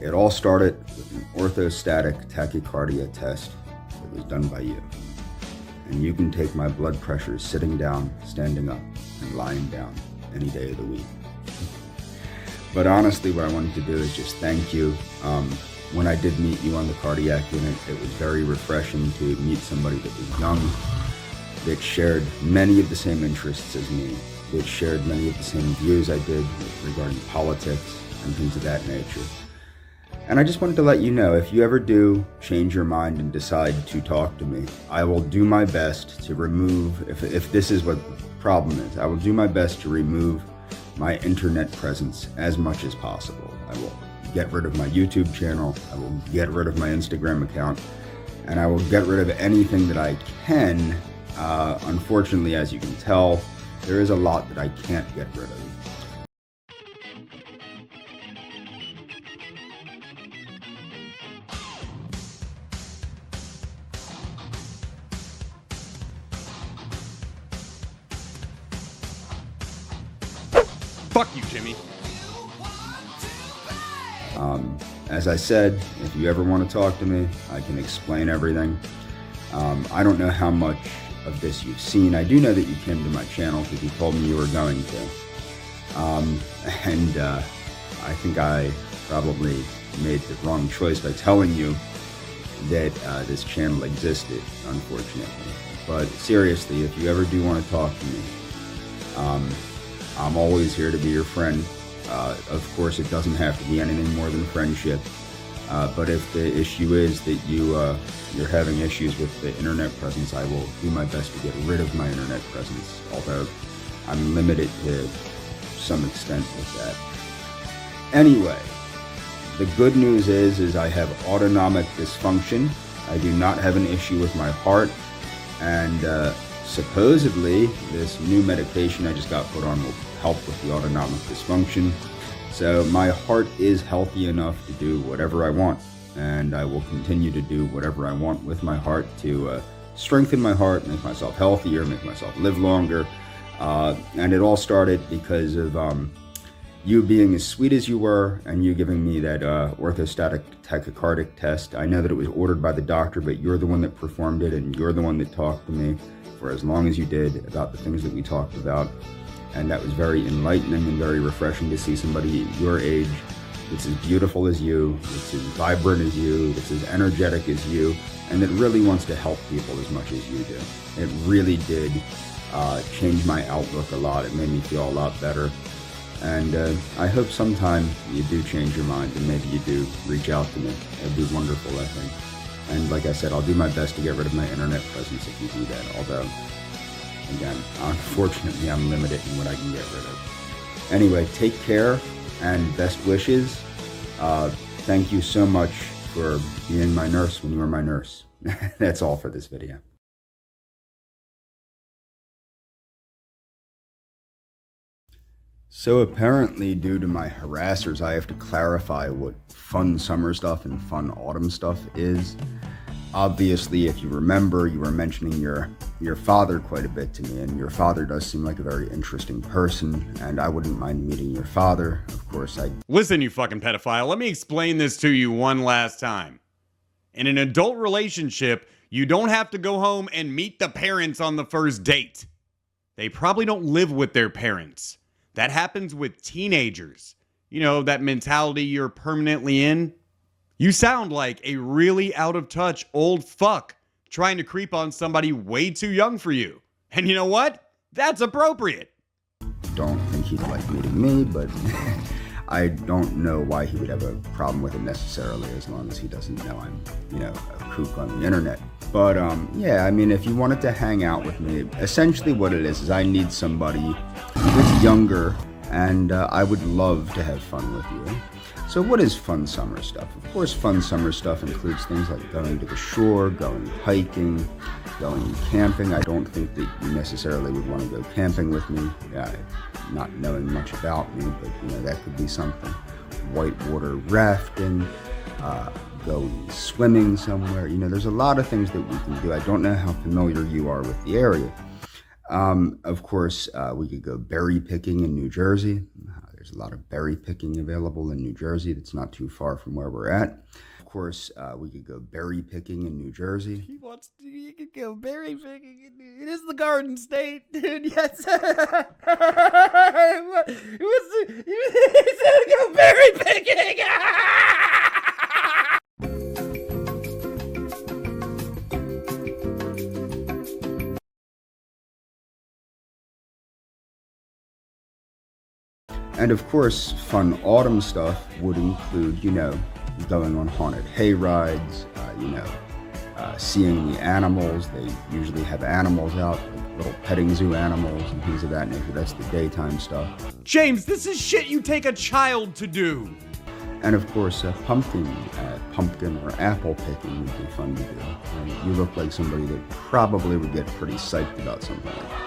It all started with an orthostatic tachycardia test that was done by you. And you can take my blood pressure sitting down, standing up, and lying down any day of the week. But honestly, what I wanted to do is just thank you. When I did meet you on the cardiac unit, it was very refreshing to meet somebody that was young, that shared many of the same interests as me, that shared many of the same views I did regarding politics and things of that nature. And I just wanted to let you know, if you ever do change your mind and decide to talk to me, I will do my best to remove, if this is what the problem is, I will do my best to remove my internet presence as much as possible. I will get rid of my YouTube channel, I will get rid of my Instagram account, and I will get rid of anything that I can. Unfortunately, as you can tell, there is a lot that I can't get rid of.
Fuck you, Jimmy.
As I said, if you ever want to talk to me, I can explain everything. I don't know how much of this you've seen. I do know that you came to my channel because you told me you were going to. I think I probably made the wrong choice by telling you that this channel existed, unfortunately. But seriously, if you ever do want to talk to me, I'm always here to be your friend. Of course, it doesn't have to be anything more than friendship. But if the issue is that you're having issues with the internet presence, I will do my best to get rid of my internet presence, although I'm limited to some extent with that. Anyway, the good news is I have autonomic dysfunction. I do not have an issue with my heart, and supposedly this new medication I just got put on will help with the autonomic dysfunction. So my heart is healthy enough to do whatever I want, and I will continue to do whatever I want with my heart to strengthen my heart, make myself healthier, make myself live longer. And it all started because of you being as sweet as you were and you giving me that orthostatic tachycardic test. I know that it was ordered by the doctor, but you're the one that performed it, and you're the one that talked to me for as long as you did about the things that we talked about. And that was very enlightening and very refreshing to see somebody your age that's as beautiful as you, that's as vibrant as you, that's as energetic as you, and that really wants to help people as much as you do. It really did change my outlook a lot. It made me feel a lot better. And I hope sometime you do change your mind and maybe you do reach out to me. It'd be wonderful, I think. And like I said, I'll do my best to get rid of my internet presence if you do that, although, again, unfortunately, I'm limited in what I can get rid of. Anyway, take care and best wishes. Thank you so much for being my nurse when you were my nurse. That's all for this video. So apparently, due to my harassers, I have to clarify what fun summer stuff and fun autumn stuff is. Obviously, if you remember, you were mentioning your father quite a bit to me, and your father does seem like a very interesting person, and I wouldn't mind meeting your father. Of course,
Listen, you fucking pedophile, let me explain this to you one last time. In an adult relationship, you don't have to go home and meet the parents on the first date. They probably don't live with their parents. That happens with teenagers. You know, that mentality you're permanently in? You sound like a really out of touch old fuck trying to creep on somebody way too young for you. And you know what? That's appropriate.
Don't think he'd like meeting me, but I don't know why he would have a problem with it necessarily, as long as he doesn't know I'm, a kook on the internet. But yeah, I mean, if you wanted to hang out with me, essentially what it is I need somebody that's younger, and I would love to have fun with you. So what is fun summer stuff? Of course, fun summer stuff includes things like going to the shore, going hiking, going camping. I don't think that you necessarily would want to go camping with me, not knowing much about me, but that could be something. Whitewater rafting, going swimming somewhere. There's a lot of things that we can do. I don't know how familiar you are with the area. Of course, we could go berry picking in New Jersey. There's a lot of berry picking available in New Jersey. That's not too far from where we're at. Of course, we could go berry picking in New Jersey.
You could go berry picking. It is the Garden State, dude. Yes. He said go berry picking.
And of course, fun autumn stuff would include, going on haunted hay rides, seeing the animals. They usually have animals out, like little petting zoo animals and things of that nature. That's the daytime stuff.
James, this is shit you take a child to do.
And of course, pumpkin or apple picking would be fun to do. And you look like somebody that probably would get pretty psyched about something like that.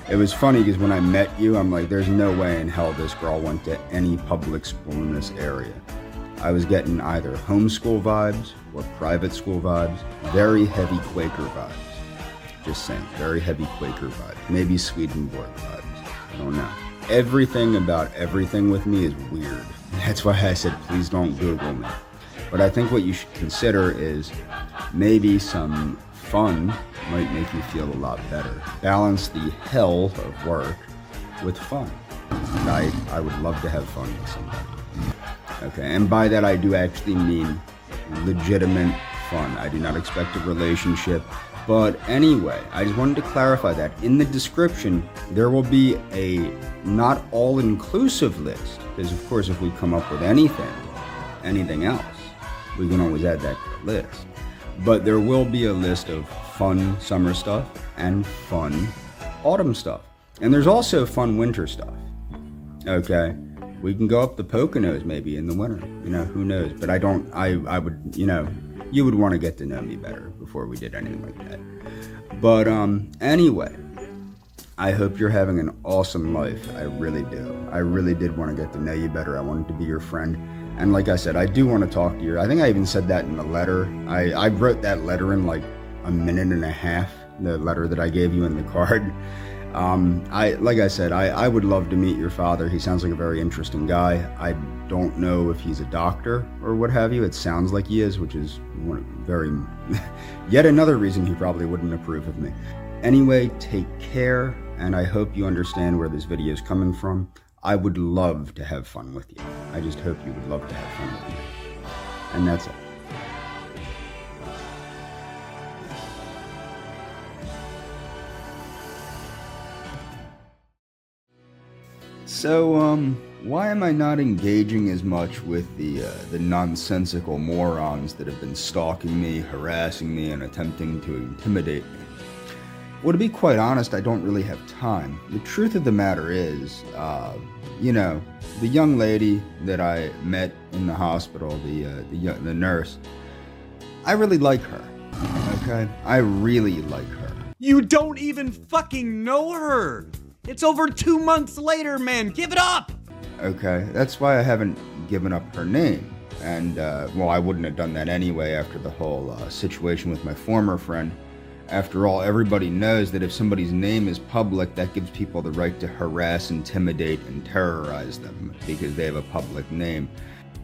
It was funny because when I met you, I'm like, there's no way in hell this girl went to any public school in this area. I was getting either homeschool vibes or private school vibes, very heavy Quaker vibes. Just saying, very heavy Quaker vibes. Maybe Swedenborg vibes. I don't know. Everything about everything with me is weird. That's why I said, please don't Google me. But I think what you should consider is maybe some fun might make you feel a lot better. Balance the hell of work with fun. And I would love to have fun with somebody. Okay, and by that I do actually mean legitimate fun. I do not expect a relationship. But anyway, I just wanted to clarify that. In the description, there will be a not all-inclusive list. Because of course, if we come up with anything else, we can always add that to the list. But there will be a list of fun summer stuff and fun autumn stuff. And there's also fun winter stuff. Okay? We can go up the Poconos maybe in the winter. Who knows? But I would, you would want to get to know me better before we did anything like that. But anyway, I hope you're having an awesome life. I really do. I really did want to get to know you better. I wanted to be your friend. And like I said, I do want to talk to you. I think I even said that in the letter. I wrote that letter in like a minute and a half, the letter that I gave you in the card. Like I said, I would love to meet your father. He sounds like a very interesting guy. I don't know if he's a doctor or what have you. It sounds like he is, which is yet another reason he probably wouldn't approve of me. Anyway, take care, and I hope you understand where this video is coming from. I would love to have fun with you. I just hope you would love to have fun with me. And that's all. So, why am I not engaging as much with the nonsensical morons that have been stalking me, harassing me, and attempting to intimidate me? Well, to be quite honest, I don't really have time. The truth of the matter is, the young lady that I met in the hospital, the nurse, I really like her, okay? I really like her.
You don't even fucking know her! It's over 2 months later, man! Give it up!
Okay, that's why I haven't given up her name. And, I wouldn't have done that anyway after the whole situation with my former friend. After all, everybody knows that if somebody's name is public, that gives people the right to harass, intimidate, and terrorize them because they have a public name.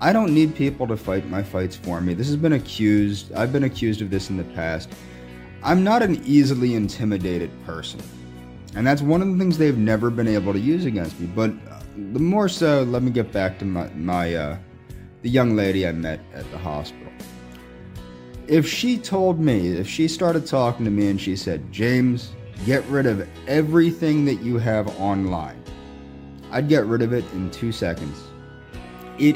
I don't need people to fight my fights for me. I've been accused of this in the past. I'm not an easily intimidated person.
And that's one of the things they've never been able to use against me. But the more so, let me get back to the young lady I met at the hospital. If she started talking to me and she said, James, get rid of everything that you have online, I'd get rid of it in 2 seconds. I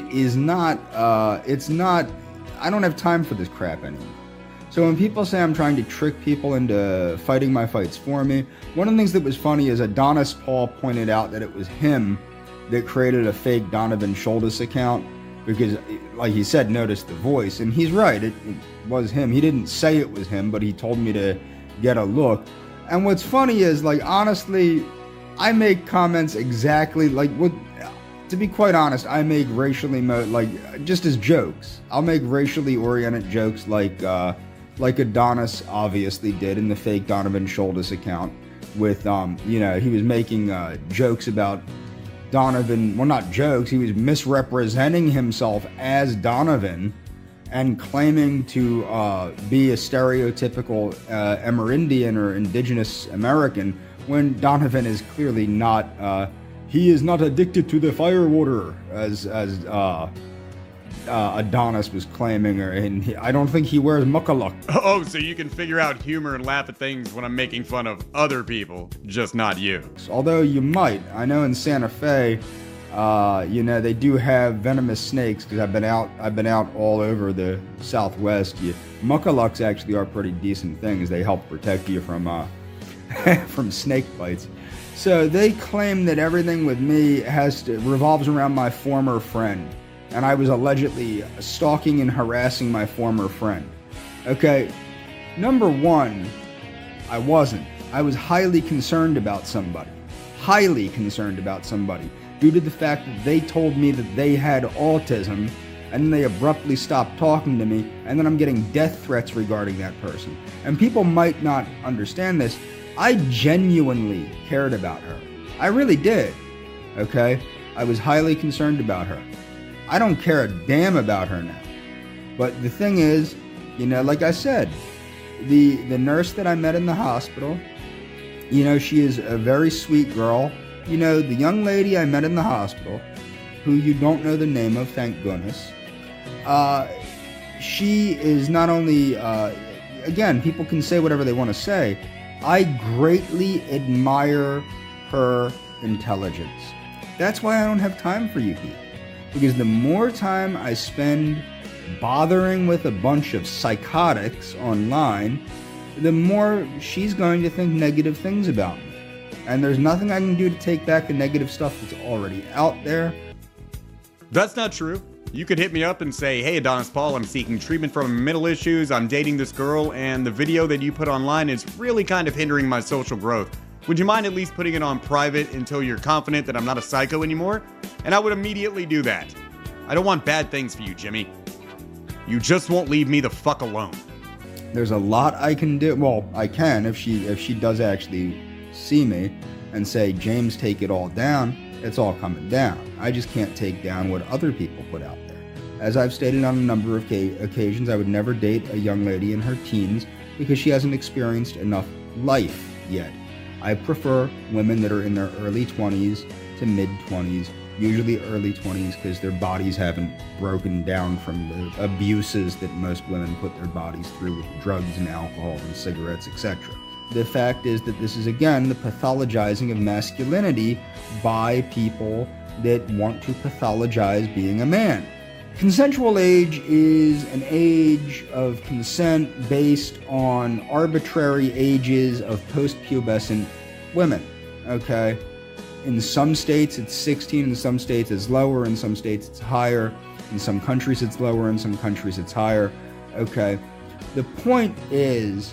don't have time for this crap anymore. So when people say I'm trying to trick people into fighting my fights for me, one of the things that was funny is Adonis Paul pointed out that it was him that created a fake Donovan Schultes account because, like he said, notice the voice. And he's right, it was him. He didn't say it was him, but he told me to get a look. And what's funny is, like, honestly, I make comments exactly like what... To be quite honest, I make racially just as jokes. I'll make racially oriented jokes like Adonis obviously did in the fake Donovan Schultes account with he was making jokes about Donovan. Well, not jokes. He was misrepresenting himself as Donovan and claiming to be a stereotypical Amerindian or indigenous American when Donovan is clearly not. He is not addicted to the firewater, as Adonis was claiming, and I don't think he wears muckaluk.
Oh, so you can figure out humor and laugh at things when I'm making fun of other people, just not you.
Although you might. I know in Santa Fe, they do have venomous snakes, because I've been out all over the Southwest. Muckalucks actually are pretty decent things. They help protect you from from snake bites. So they claim that everything with me revolves around my former friend, and I was allegedly stalking and harassing my former friend. Okay, number one, I wasn't. I was highly concerned about somebody, due to the fact that they told me that they had autism, and then they abruptly stopped talking to me, and then I'm getting death threats regarding that person. And people might not understand this. I genuinely cared about her. I really did. Okay? I was highly concerned about her. I don't care a damn about her now. But the thing is, like I said, the nurse that I met in the hospital, she is a very sweet girl. The young lady I met in the hospital, who you don't know the name of, thank goodness, she is not only, again, people can say whatever they want to say, I greatly admire her intelligence. That's why I don't have time for you people. Because the more time I spend bothering with a bunch of psychotics online, the more she's going to think negative things about me. And there's nothing I can do to take back the negative stuff that's already out there.
That's not true. You could hit me up and say, hey, Adonis Paul, I'm seeking treatment from mental issues, I'm dating this girl, and the video that you put online is really kind of hindering my social growth. Would you mind at least putting it on private until you're confident that I'm not a psycho anymore? And I would immediately do that. I don't want bad things for you, Jimmy. You just won't leave me the fuck alone.
There's a lot I can do. Well, I can if she does actually see me and say, James, take it all down. It's all coming down. I just can't take down what other people put out there. As I've stated on a number of occasions, I would never date a young lady in her teens because she hasn't experienced enough life yet. I prefer women that are in their early 20s to mid-20s, usually early 20s because their bodies haven't broken down from the abuses that most women put their bodies through with drugs and alcohol and cigarettes, etc. The fact is that this is, again, the pathologizing of masculinity by people that want to pathologize being a man. Consensual age is an age of consent based on arbitrary ages of post-pubescent women, okay? In some states it's 16, in some states it's lower, in some states it's higher, in some countries it's lower, in some countries it's higher, okay? The point is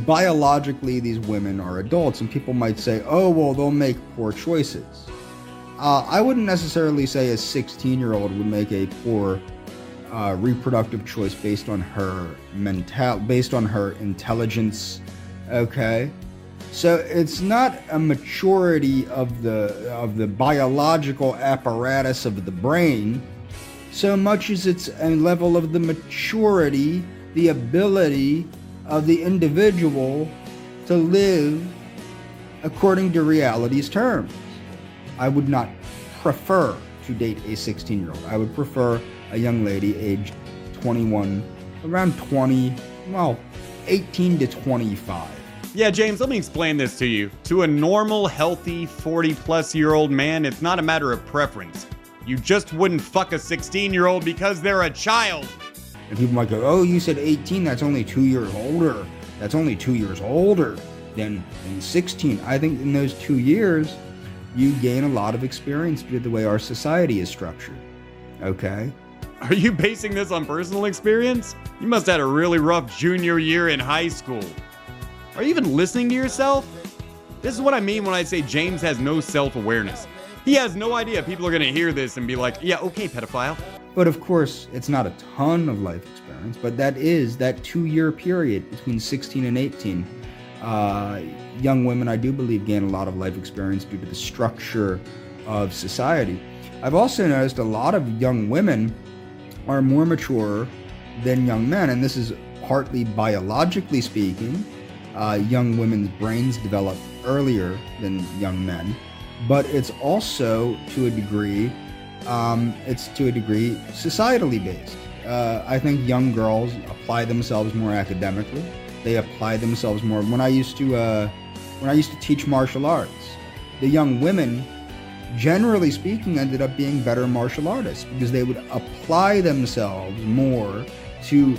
biologically these women are adults, and people might say, oh, well, they'll make poor choices. I wouldn't necessarily say a 16-year-old would make a poor reproductive choice based on her intelligence, okay? So it's not a maturity of the biological apparatus of the brain, so much as it's a level of the maturity, the ability of the individual to live according to reality's terms. I would not prefer to date a 16-year-old. I would prefer a young lady aged 21, around 20, well, 18 to 25.
Yeah, James, let me explain this to you. To a normal, healthy, 40-plus-year-old man, it's not a matter of preference. You just wouldn't fuck a 16-year-old because they're a child.
And people might go, oh, you said 18, that's only 2 years older. That's only 2 years older than 16. I think in those 2 years, you gain a lot of experience due to the way our society is structured. Okay?
Are you basing this on personal experience? You must have had a really rough junior year in high school. Are you even listening to yourself? This is what I mean when I say James has no self-awareness. He has no idea people are going to hear this and be like, yeah, okay, pedophile.
But of course, it's not a ton of life experience, but that is that 2-year period between 16 and 18. Young women, I do believe, gain a lot of life experience due to the structure of society. I've also noticed a lot of young women are more mature than young men, and this is partly biologically speaking. Young women's brains develop earlier than young men, but it's also to a degree societally based. I think young girls apply themselves more academically. They apply themselves more. When I used to teach martial arts, the young women, generally speaking, ended up being better martial artists because they would apply themselves more to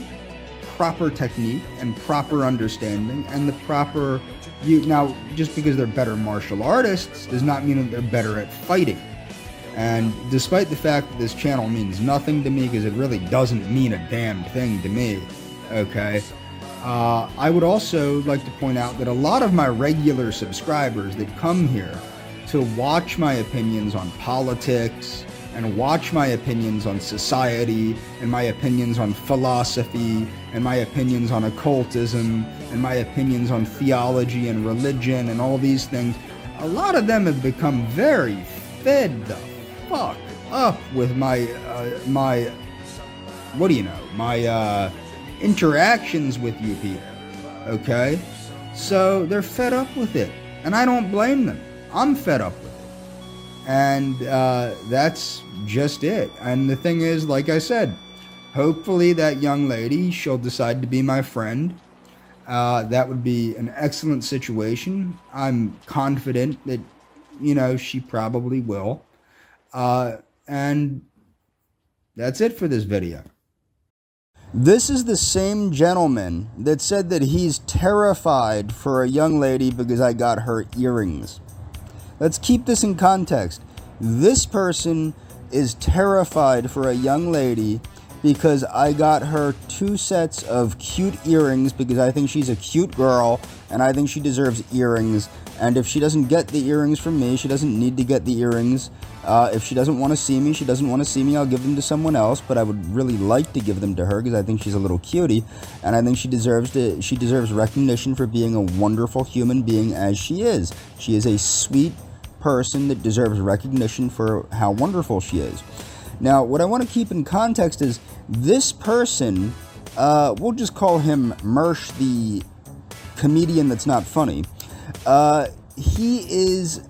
proper technique and proper understanding and the proper now, just because they're better martial artists does not mean that they're better at fighting. And despite the fact that this channel means nothing to me, because it really doesn't mean a damn thing to me, okay, I would also like to point out that a lot of my regular subscribers that come here to watch my opinions on politics and watch my opinions on society and my opinions on philosophy and my opinions on occultism and my opinions on theology and religion and all these things, a lot of them have become very fed the fuck up with my interactions with you people, okay? So they're fed up with it, and I don't blame them. I'm fed up with it. And that's just it. And the thing is, like I said, hopefully that young lady, she'll decide to be my friend. That would be an excellent situation. I'm confident that, she probably will. And that's it for this video. This is the same gentleman that said that he's terrified for a young lady because I got her earrings. Let's keep this in context. This person is terrified for a young lady because I got her 2 sets of cute earrings because I think she's a cute girl and I think she deserves earrings. And if she doesn't get the earrings from me, she doesn't need to get the earrings. If she doesn't want to see me, she doesn't want to see me, I'll give them to someone else, but I would really like to give them to her because I think she's a little cutie, and I think she deserves recognition for being a wonderful human being as she is. She is a sweet person that deserves recognition for how wonderful she is. Now, what I want to keep in context is this person, we'll just call him Mersh, the comedian that's not funny. These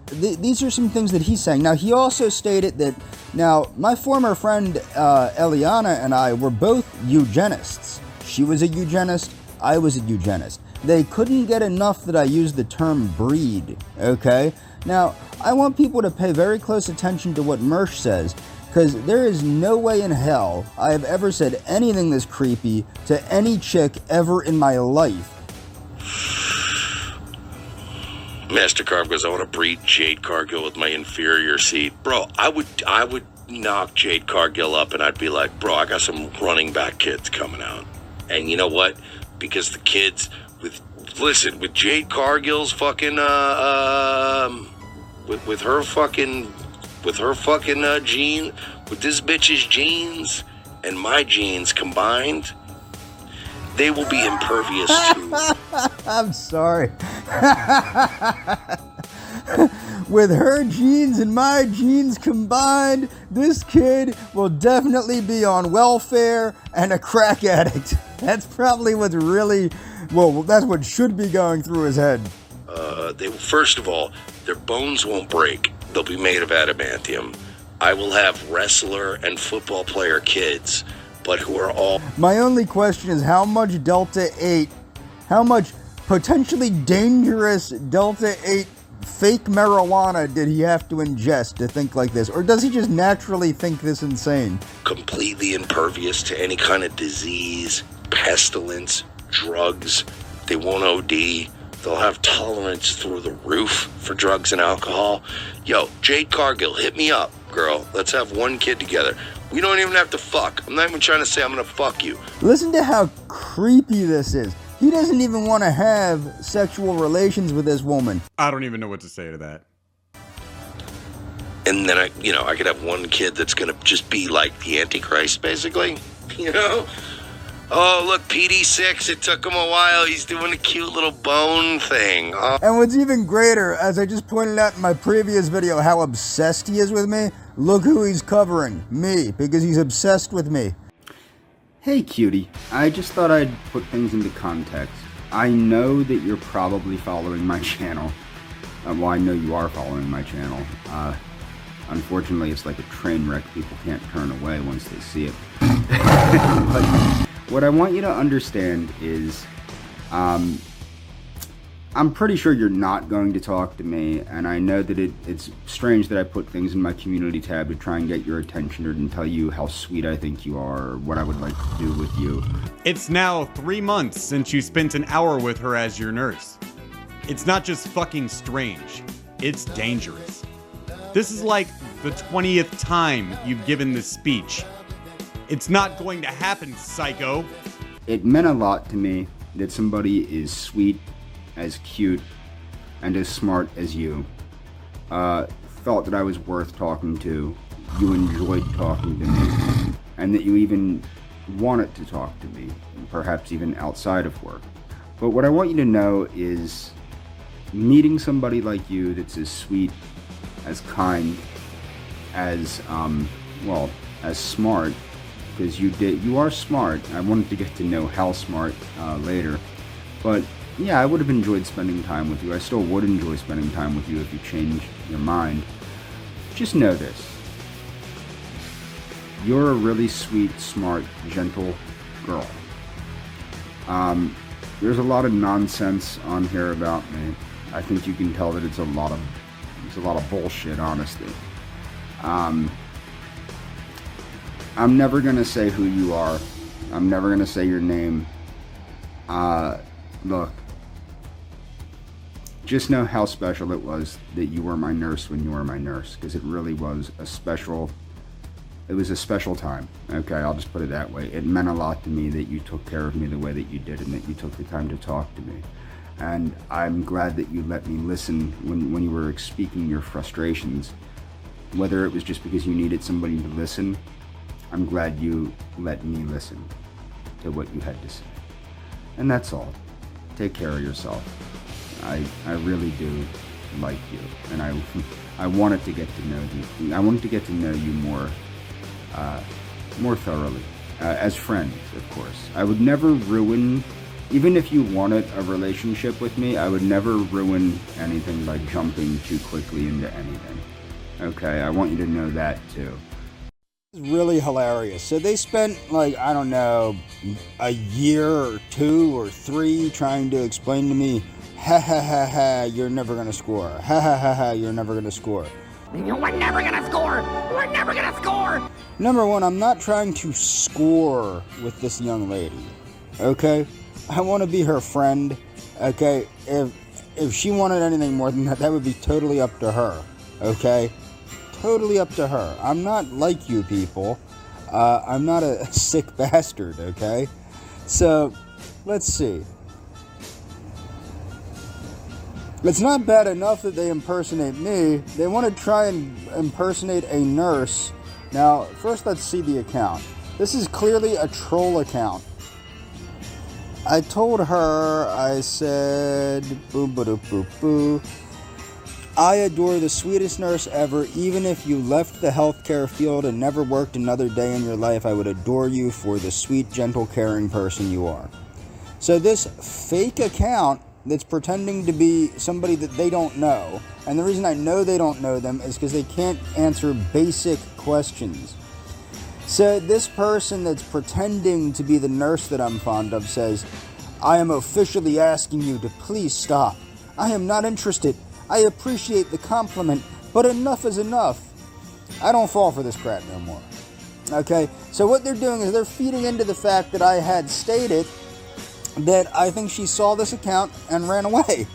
are some things that he's saying. Now, he also stated that, now, my former friend Eliana and I were both eugenists. She was a eugenist, I was a eugenist. They couldn't get enough that I used the term breed, okay? Now, I want people to pay very close attention to what Mersh says, because there is no way in hell I have ever said anything this creepy to any chick ever in my life.
Master Carb goes, I want to breed Jade Cargill with my inferior seed. Bro, I would knock Jade Cargill up and I'd be like, bro, I got some running back kids coming out. And you know what? Because the kids with Jade Cargill's fucking, with her fucking gene, with this bitch's genes and my genes combined, they will be impervious to...
I'm sorry. With her genes and my genes combined, this kid will definitely be on welfare and a crack addict. That's probably what's really... Well, that's what should be going through his head.
they first of all, their bones won't break. They'll be made of adamantium. I will have wrestler and football player kids, but who are all...
My only question is how much Delta 8, how much potentially dangerous Delta 8 fake marijuana did he have to ingest to think like this? Or does he just naturally think this insane?
Completely impervious to any kind of disease, pestilence, drugs. They won't OD. They'll have tolerance through the roof for drugs and alcohol. Yo, Jade Cargill, hit me up, girl. Let's have one kid together. We don't even have to fuck. I'm not even trying to say I'm gonna fuck you.
Listen to how creepy this is. He doesn't even want to have sexual relations with this woman.
I don't even know what to say to that.
And then I could have one kid that's gonna just be like the Antichrist, basically. You know? Oh, look, PD6, it took him a while. He's doing a cute little bone thing. Oh.
And what's even greater, as I just pointed out in my previous video, how obsessed he is with me, look who he's covering. Me, because he's obsessed with me. Hey cutie, I just thought I'd put things into context. I know that you're probably following my channel. Well, I know you are following my channel. Unfortunately, it's like a train wreck. People can't turn away once they see it. But what I want you to understand is, I'm pretty sure you're not going to talk to me, and I know that it's strange that I put things in my community tab to try and get your attention and tell you how sweet I think you are, or what I would like to do with you.
It's now 3 months since you spent an hour with her as your nurse. It's not just fucking strange, it's dangerous. This is like the 20th time you've given this speech. It's not going to happen, psycho.
It meant a lot to me that somebody as sweet, as cute, and as smart as you thought that I was worth talking to, you enjoyed talking to me, and that you even wanted to talk to me, perhaps even outside of work. But what I want you to know is meeting somebody like you that's as sweet, as kind, as, as smart, because you are smart. I wanted to get to know how smart later, but yeah, I would have enjoyed spending time with you. I still would enjoy spending time with you if you change your mind. Just know this. You're a really sweet, smart, gentle girl. There's a lot of nonsense on here about me. I think you can tell that it's a lot of bullshit, honestly. I'm never gonna say who you are. I'm never gonna say your name. Look. Just know how special it was that you were my nurse when you were my nurse, because it really was a special time. Okay, I'll just put it that way. It meant a lot to me that you took care of me the way that you did, and that you took the time to talk to me. And I'm glad that you let me listen when you were speaking your frustrations. Whether it was just because you needed somebody to listen, I'm glad you let me listen to what you had to say. And that's all. Take care of yourself. I really do like you, and I wanted to get to know you. I wanted to get to know you more thoroughly, as friends, of course. I would never ruin, even if you wanted a relationship with me, I would never ruin anything by jumping too quickly into anything. Okay, I want you to know that too. It's really hilarious. So they spent, like, I don't know, a year or 2 or 3 trying to explain to me, ha ha ha ha, you're never gonna score. Ha ha ha ha, you're never gonna score.
We're never gonna score! We're never gonna score!
Number one, I'm not trying to score with this young lady. Okay? I want to be her friend. Okay? If she wanted anything more than that, that would be totally up to her. Okay? Totally up to her. I'm not like you people. I'm not a sick bastard, okay? So, let's see. It's not bad enough that they impersonate me. They want to try and impersonate a nurse. Now, first let's see the account. This is clearly a troll account. I told her, I said, boo boo doo boo boo. I adore the sweetest nurse ever. Even if you left the healthcare field and never worked another day in your life, I would adore you for the sweet, gentle, caring person you are. So this fake account that's pretending to be somebody that they don't know. And the reason I know they don't know them is because they can't answer basic questions. So this person that's pretending to be the nurse that I'm fond of says, I am officially asking you to please stop. I am not interested. I appreciate the compliment, but enough is enough. I don't fall for this crap no more. Okay, so what they're doing is they're feeding into the fact that I had stated that I think she saw this account and ran away.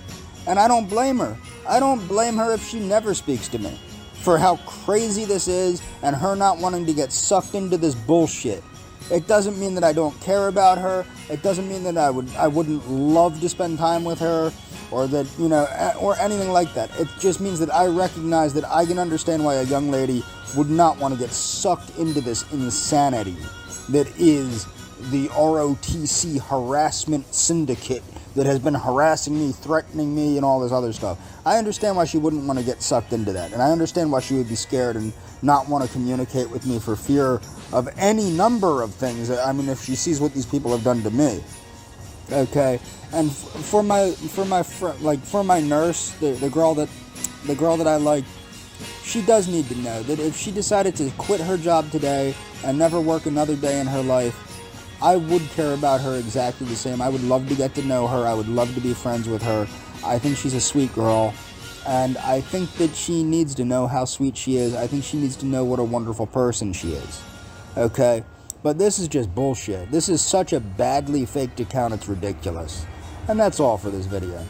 And I don't blame her. I don't blame her if she never speaks to me for how crazy this is and her not wanting to get sucked into this bullshit. It doesn't mean that I don't care about her. It doesn't mean that I wouldn't love to spend time with her or that, you know, or anything like that. It just means that I recognize that I can understand why a young lady would not want to get sucked into this insanity that is the ROTC harassment syndicate that has been harassing me, threatening me, and all this other stuff. I understand why she wouldn't want to get sucked into that, and I understand why she would be scared and not want to communicate with me for fear of any number of things. I mean, if she sees what these people have done to me. Okay, and for my nurse, the girl that I like, she does need to know that if she decided to quit her job today and never work another day in her life, I would care about her exactly the same. I would love to get to know her. I would love to be friends with her. I think she's a sweet girl, and I think that she needs to know how sweet she is. I think she needs to know what a wonderful person she is. Okay? But this is just bullshit. This is such a badly faked account, it's ridiculous. And that's all for this video.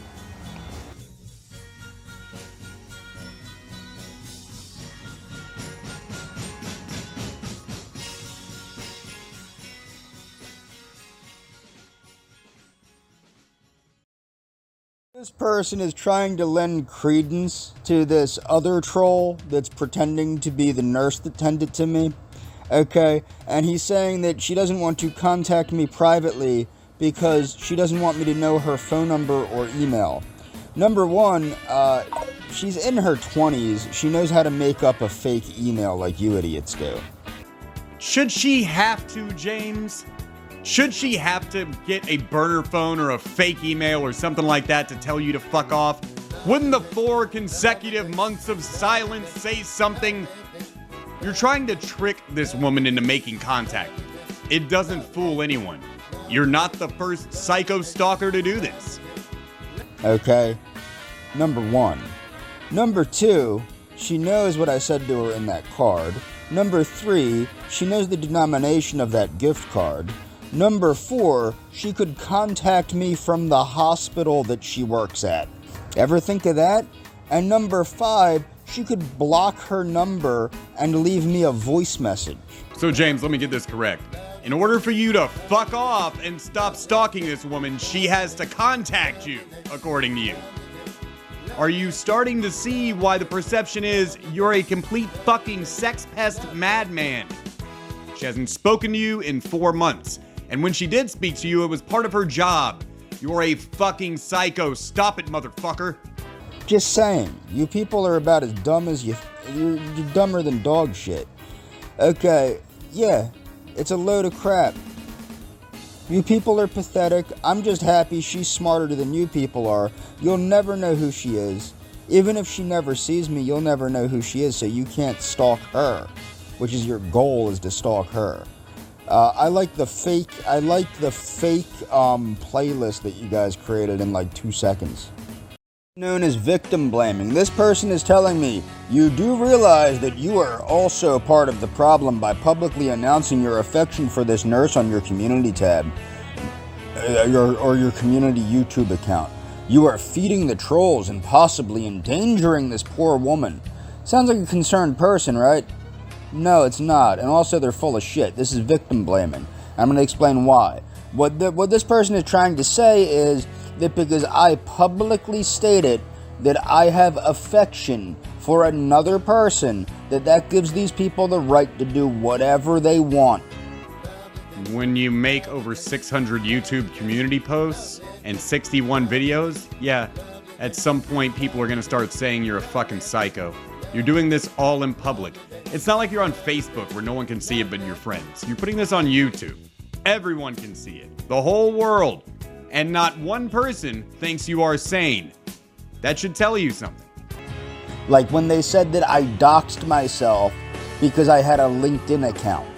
This person is trying to lend credence to this other troll that's pretending to be the nurse that tended to me. Okay, and he's saying that she doesn't want to contact me privately because she doesn't want me to know her phone number or email. Number one, she's in her 20s. She knows how to make up a fake email like you idiots do.
Should she have to, James? Should she have to get a burner phone or a fake email or something like that to tell you to fuck off? Wouldn't the 4 consecutive months of silence say something? You're trying to trick this woman into making contact. It doesn't fool anyone. You're not the first psycho stalker to do this.
Okay, number 1. Number 2, she knows what I said to her in that card. Number 3, she knows the denomination of that gift card. Number 4, she could contact me from the hospital that she works at. Ever think of that? And number 5, she could block her number and leave me a voice message.
So James, let me get this correct. In order for you to fuck off and stop stalking this woman, she has to contact you, according to you. Are you starting to see why the perception is you're a complete fucking sex pest madman? She hasn't spoken to you in 4 months. And when she did speak to you, it was part of her job. You're a fucking psycho. Stop it, motherfucker.
Just saying, you people are about as dumb as you're dumber than dog shit. Okay, yeah, it's a load of crap. You people are pathetic. I'm just happy she's smarter than you people are. You'll never know who she is. Even if she never sees me, you'll never know who she is, so you can't stalk her, which is your goal, is to stalk her. I like the fake playlist that you guys created in like 2 seconds. Known as victim blaming. This person is telling me, you do realize that you are also part of the problem by publicly announcing your affection for this nurse on your community tab, or your community YouTube account. You are feeding the trolls and possibly endangering this poor woman. Sounds like a concerned person, right? No, it's not. And also, they're full of shit. This is victim blaming. I'm going to explain why. What this person is trying to say is that because I publicly stated that I have affection for another person, that gives these people the right to do whatever they want.
When you make over 600 YouTube community posts and 61 videos, yeah, at some point people are going to start saying you're a fucking psycho. You're doing this all in public. It's not like you're on Facebook where no one can see it but your friends. You're putting this on YouTube. Everyone can see it. The whole world. and not one person thinks you are sane. That should tell you something.
Like when they said that I doxed myself because I had a LinkedIn account.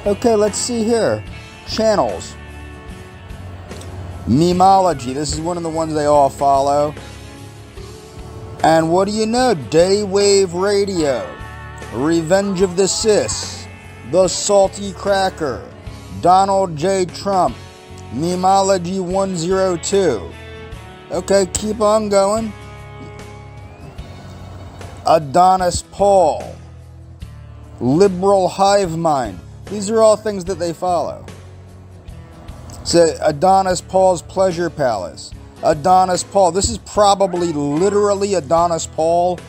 Okay, let's see here. Channels. Memology. This is one of the ones they all follow. And what do you know? Daywave Radio. Revenge of the Sis. The Salty Cracker. Donald J. Trump. Memology 102. Okay, keep on going. Adonis Paul. Liberal Hive Mind. These are all things that they follow. So Adonis Paul's Pleasure Palace. Adonis Paul. This is probably literally Adonis Paul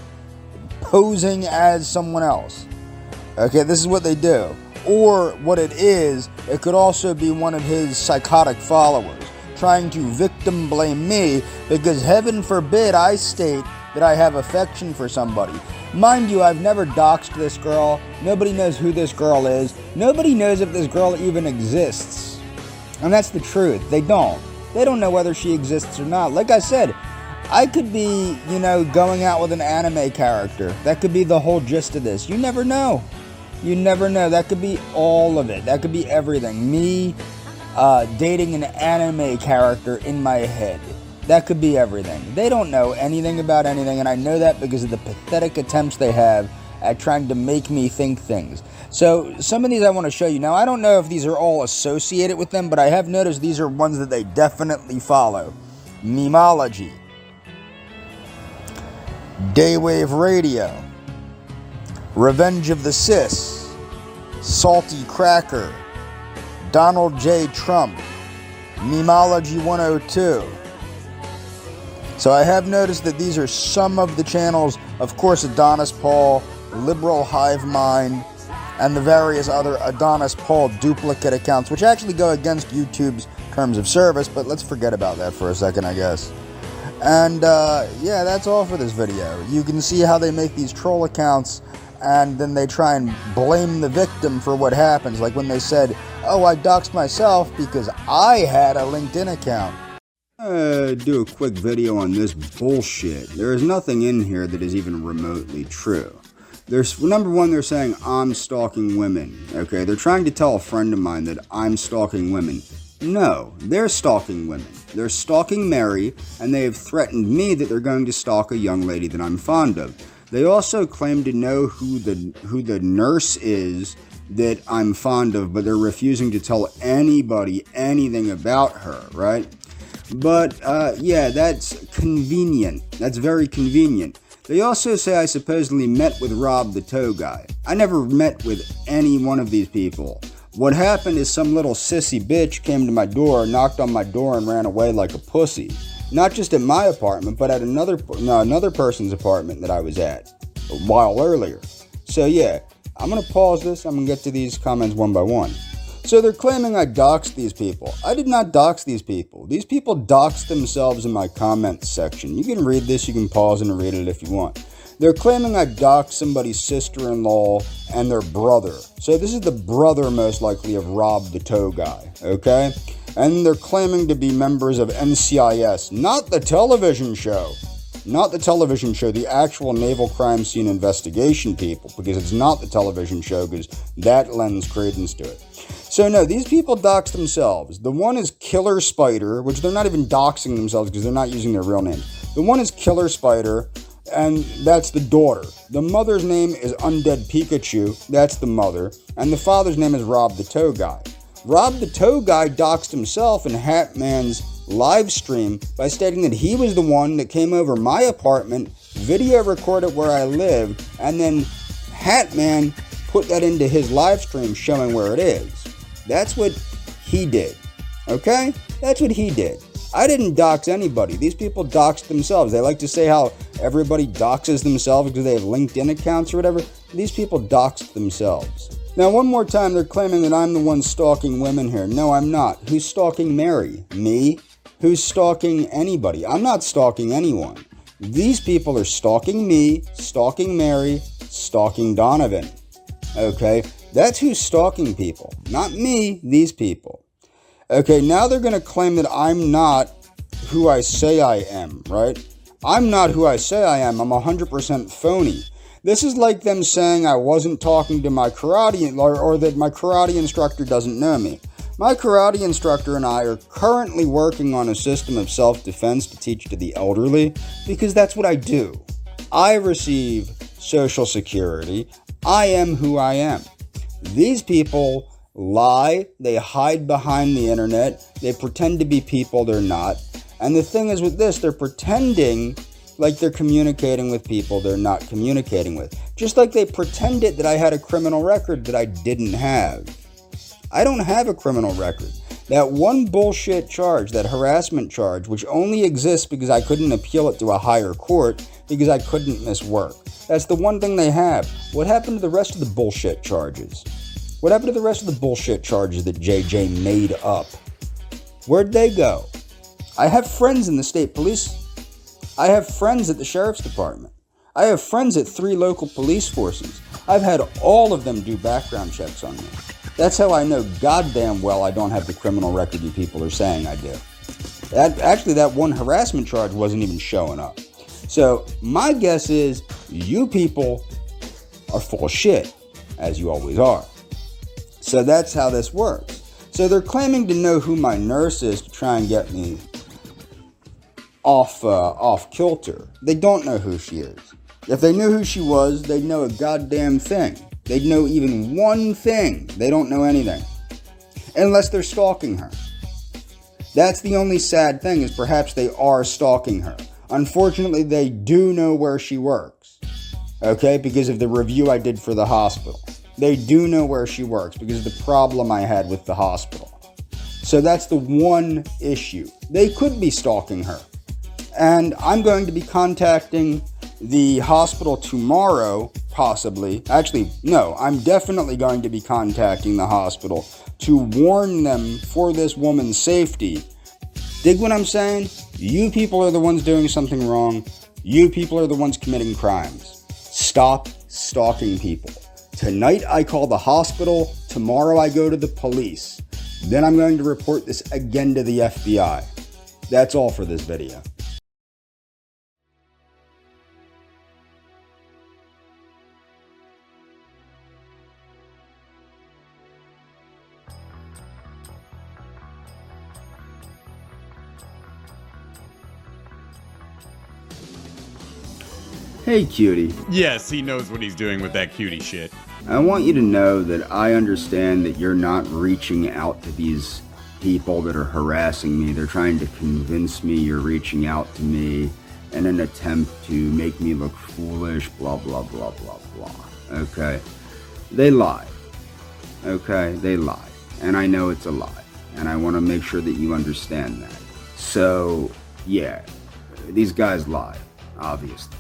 posing as someone else. Okay, this is what they do. Or what it is, it could also be one of his psychotic followers trying to victim blame me because heaven forbid I state that I have affection for somebody. Mind you, I've never doxed this girl. Nobody knows who this girl is. Nobody knows if this girl even exists. And that's the truth. They don't. They don't know whether she exists or not. Like I said, I could be, going out with an anime character. That could be the whole gist of this. You never know. You never know. That could be all of it. That could be everything. Me dating an anime character in my head. That could be everything. They don't know anything about anything, and I know that because of the pathetic attempts they have at trying to make me think things. So some of these I want to show you. Now, I don't know if these are all associated with them, but I have noticed these are ones that they definitely follow. Memology. Daywave Radio. Revenge of the Sis. Salty Cracker. Donald J. Trump. Memology 102. So I have noticed that these are some of the channels, of course, Adonis Paul, Liberal Hive Mind, and the various other Adonis Paul duplicate accounts, which actually go against YouTube's terms of service, but let's forget about that for a second, I guess. And yeah, that's all for this video. You can see how they make these troll accounts, and then they try and blame the victim for what happens, like when they said, oh, I doxed myself because I had a LinkedIn account. Do a quick video on this bullshit. There is nothing in here that is even remotely true. Number one, they're saying I'm stalking women. Okay, they're trying to tell a friend of mine that I'm stalking women. No, they're stalking women. They're stalking Mary, and they have threatened me that they're going to stalk a young lady that I'm fond of. They also claim to know who the nurse is that I'm fond of, but they're refusing to tell anybody anything about her, right? But, yeah, that's convenient. That's very convenient. They also say I supposedly met with Rob the Toe Guy. I never met with any one of these people. What happened is some little sissy bitch came to my door, knocked on my door, and ran away like a pussy. Not just at my apartment, but at another person's apartment that I was at a while earlier. So, yeah, I'm going to pause this. I'm going to get to these comments one by one. So they're claiming I doxed these people. I did not dox these people. These people doxed themselves in my comments section. You can read this, you can pause and read it if you want. They're claiming I doxed somebody's sister-in-law and their brother. So this is the brother, most likely, of Rob the Toe Guy, okay? And they're claiming to be members of NCIS, not the television show. Not the television show, the actual naval crime scene investigation people, because it's not the television show, because that lends credence to it. So no, these people dox themselves. The one is Killer Spider, which they're not even doxing themselves because they're not using their real name. The one is Killer Spider, and that's the daughter. The mother's name is Undead Pikachu, that's the mother, and the father's name is Rob the Toe Guy. Rob the Toe Guy doxed himself in Hatman's live stream by stating that he was the one that came over my apartment, video recorded where I lived, and then Hatman put that into his live stream showing where it is. That's what he did. Okay? That's what he did. I didn't dox anybody. These people doxed themselves. They like to say how everybody doxes themselves because they have LinkedIn accounts or whatever. These people doxed themselves. Now, one more time, they're claiming that I'm the one stalking women here. No, I'm not. Who's stalking Mary? Me? Who's stalking anybody? I'm not stalking anyone. These people are stalking me, stalking Mary, stalking Donovan. Okay? That's who's stalking people. Not me, these people. Okay, now they're going to claim that I'm not who I say I am, right? I'm not who I say I am. I'm 100% phony. This is like them saying I wasn't talking to my karate, or that my karate instructor doesn't know me. My karate instructor and I are currently working on a system of self-defense to teach to the elderly, because that's what I do. I receive Social Security. I am who I am. These people lie, they hide behind the internet, they pretend to be people they're not. And the thing is with this, they're pretending like they're communicating with people they're not communicating with. Just like they pretended that I had a criminal record that I didn't have. I don't have a criminal record. That one bullshit charge, that harassment charge, which only exists because I couldn't appeal it to a higher court because I couldn't miss work. That's the one thing they have. What happened to the rest of the bullshit charges? What happened to the rest of the bullshit charges that JJ made up? Where'd they go? I have friends in the state police. I have friends at the sheriff's department. I have friends at 3 local police forces. I've had all of them do background checks on me. That's how I know goddamn well I don't have the criminal record you people are saying I do. That one harassment charge wasn't even showing up. So my guess is you people are full of shit, as you always are. So that's how this works. So they're claiming to know who my nurse is to try and get me off kilter. They don't know who she is. If they knew who she was, they'd know a goddamn thing. They'd know even one thing. They don't know anything. Unless they're stalking her. That's the only sad thing, is perhaps they are stalking her. Unfortunately, they do know where she works. Okay, because of the review I did for the hospital. They do know where she works because of the problem I had with the hospital. So that's the one issue. They could be stalking her. And I'm going to be contacting the hospital tomorrow, possibly. Actually, no, I'm definitely going to be contacting the hospital to warn them for this woman's safety. Dig what I'm saying? You people are the ones doing something wrong. You people are the ones committing crimes. Stop stalking people. Tonight I call the hospital. Tomorrow I go to the police. Then I'm going to report this again to the FBI. That's all for this video. Hey, cutie.
Yes, he knows what he's doing with that cutie shit.
I want you to know that I understand that you're not reaching out to these people that are harassing me. They're trying to convince me you're reaching out to me in an attempt to make me look foolish, blah, blah, blah, blah, blah. Okay? They lie. Okay? They lie. And I know it's a lie. And I want to make sure that you understand that. So, yeah. These guys lie, obviously.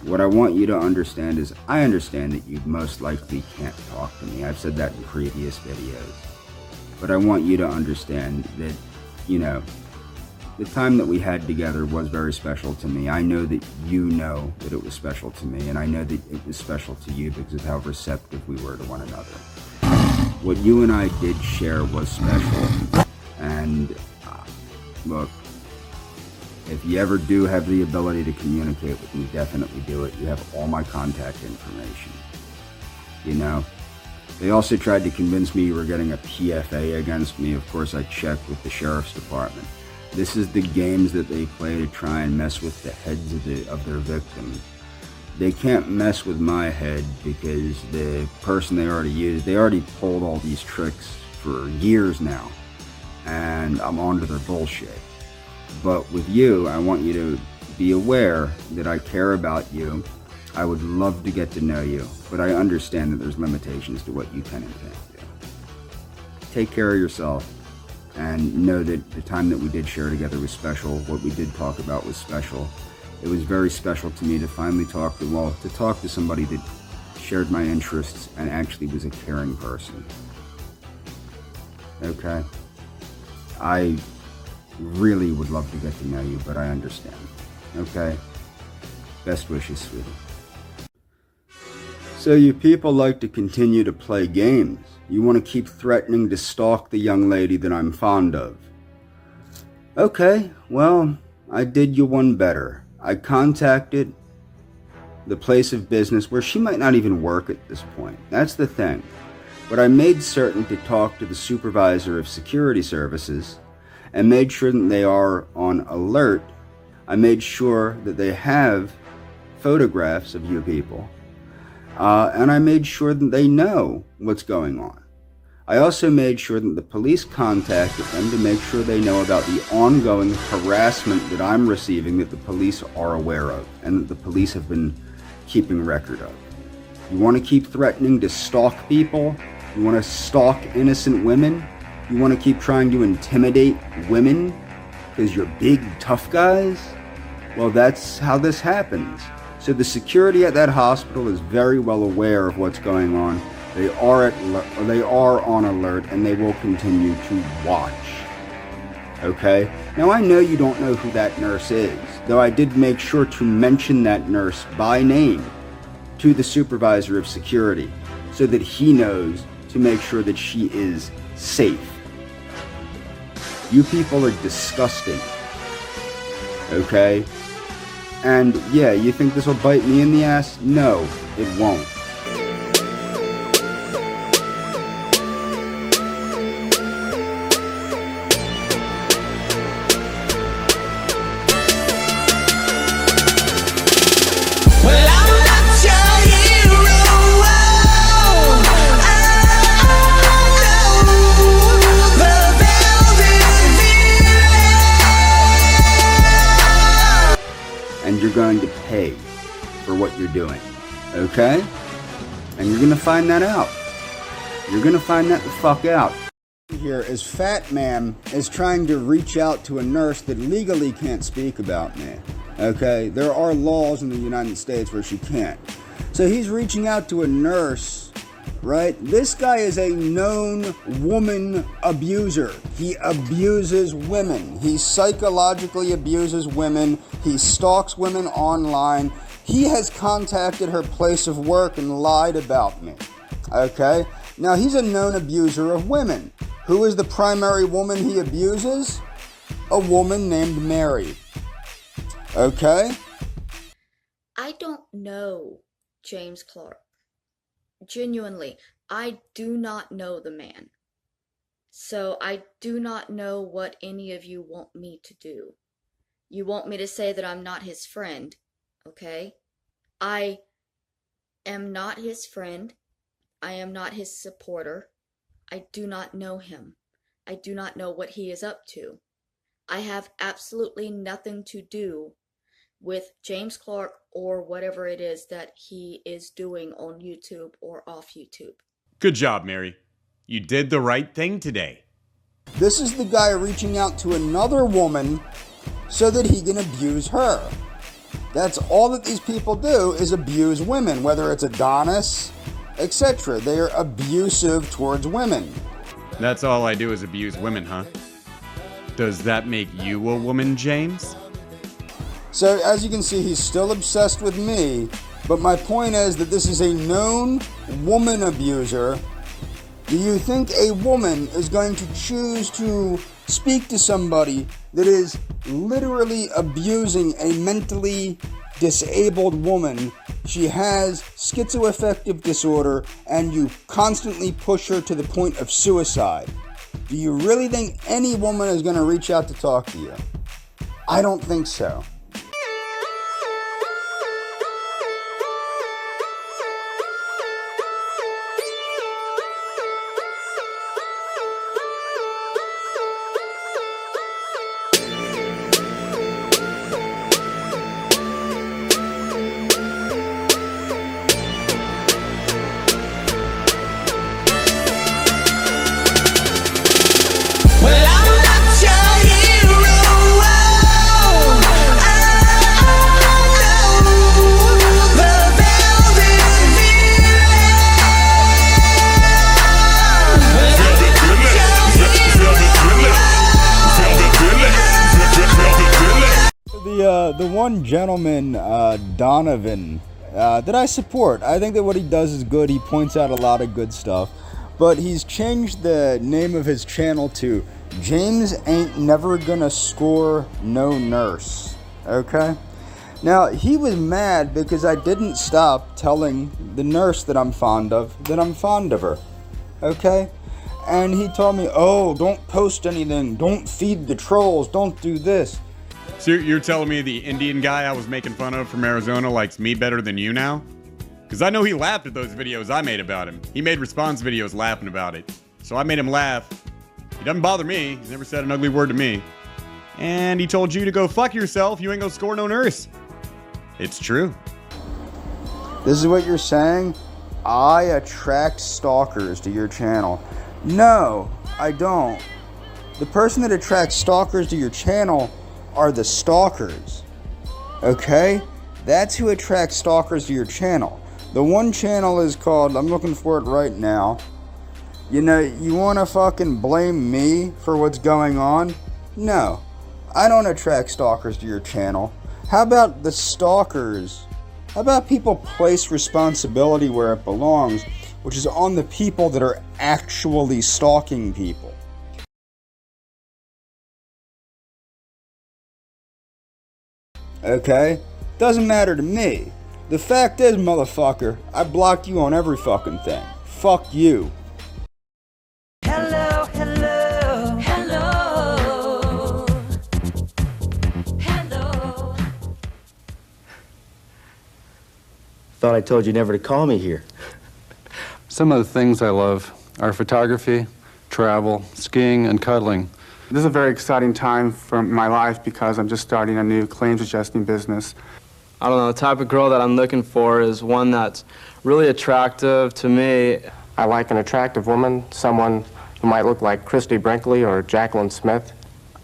What I want you to understand is, I understand that you most likely can't talk to me. I've said that in previous videos. But I want you to understand that, you know, the time that we had together was very special to me. I know that you know that it was special to me, and I know that it was special to you because of how receptive we were to one another. What you and I did share was special. And, look, if you ever do have the ability to communicate with me, definitely do it. You have all my contact information. You know? They also tried to convince me you were getting a PFA against me. Of course, I checked with the sheriff's department. This is the games that they play to try and mess with the heads of their victims. They can't mess with my head because the person they already used, they already pulled all these tricks for years now. And I'm onto their bullshit. But with you, I want you to be aware that I care about you. I would love to get to know you, but I understand that there's limitations to what you can and can't do. Take care of yourself, and know that the time that we did share together was special. What we did talk about was special. It was very special to me to finally talk to somebody that shared my interests and actually was a caring person. Okay? I really would love to get to know you, but I understand. Okay? Best wishes, sweetie. So you people like to continue to play games.
You want to keep threatening to stalk the young lady that I'm fond of. Okay, well, I did you one better. I contacted the place of business where she might not even work at this point. That's the thing. But I made certain to talk to the supervisor of security services and made sure that they are on alert. I made sure that they have photographs of you people. And I made sure that they know what's going on. I also made sure that the police contacted them to make sure they know about the ongoing harassment that I'm receiving that the police are aware of and that the police have been keeping record of. You want to keep threatening to stalk people? You want to stalk innocent women? You want to keep trying to intimidate women because you're big, tough guys? Well, that's how this happens. So the security at that hospital is very well aware of what's going on. They are on alert, and they will continue to watch. Okay? Now, I know you don't know who that nurse is, though I did make sure to mention that nurse by name to the supervisor of security so that he knows to make sure that she is safe. You people are disgusting. Okay? And yeah, you think this will bite me in the ass? No, it won't. You're going to pay for what you're doing, okay? And you're gonna find that out. You're gonna find that the fuck out. Here is Fat Man is trying to reach out to a nurse that legally can't speak about me, okay? There are laws in the United States where she can't. So he's reaching out to a nurse, right? This guy is a known woman abuser. He abuses women. He psychologically abuses women. He stalks women online. He has contacted her place of work and lied about me. Okay? Now, he's a known abuser of women. Who is the primary woman he abuses? A woman named Mary. Okay?
I don't know James Clark. Genuinely, I do not know the man. So I do not know what any of you want me to do. You want me to say that I'm not his friend, okay? I am not his friend. I am not his supporter. I do not know him. I do not know what he is up to. I have absolutely nothing to do with James Clark or whatever it is that he is doing on YouTube or off YouTube.
Good job, Mary. You did the right thing today.
This is the guy reaching out to another woman so that he can abuse her. That's all that these people do, is abuse women, whether it's Adonis, etc. They are abusive towards women.
That's all I do is abuse women, huh? Does that make you a woman, James?
So, as you can see, he's still obsessed with me, but my point is that this is a known woman abuser. Do you think a woman is going to choose to speak to somebody that is literally abusing a mentally disabled woman? She has schizoaffective disorder, and you constantly push her to the point of suicide. Do you really think any woman is going to reach out to talk to you? I don't think so. The one gentleman, Donovan, that I support. I think that what he does is good. He points out a lot of good stuff.
but he's changed the name of his channel to James Ain't Never Gonna Score No Nurse. Okay? Now, he was mad because I didn't stop telling the nurse that I'm fond of her. Okay? And he told me, oh, don't post anything, don't feed the trolls, don't do this.
So you're telling me the Indian guy I was making fun of from Arizona likes me better than you now? Because I know he laughed at those videos I made about him. He made response videos laughing about it. So I made him laugh. He doesn't bother me. He's never said an ugly word to me. And he told you to go fuck yourself. You ain't gonna score no nurse. It's true.
This is what you're saying? I attract stalkers to your channel. No, I don't. The person that attracts stalkers to your channel are the stalkers. Okay? That's who attracts stalkers to your channel. The one channel is called, I'm looking for it right now. You know, you wanna fucking blame me for what's going on? No, I don't attract stalkers to your channel. How about the stalkers? How about people place responsibility where it belongs, which is on the people that are actually stalking people? Okay? Doesn't matter to me. The fact is, motherfucker, I blocked you on every fucking thing. Fuck you.
Hello, hello, hello, hello.
Thought I told you never to call me here.
Some of the things I love are photography, travel, skiing, and cuddling.
This is a very exciting time for my life because I'm just starting a new claims adjusting business.
I don't know, the type of girl that I'm looking for is one that's really attractive to me.
I like an attractive woman, someone who might look like Christy Brinkley or Jacqueline Smith.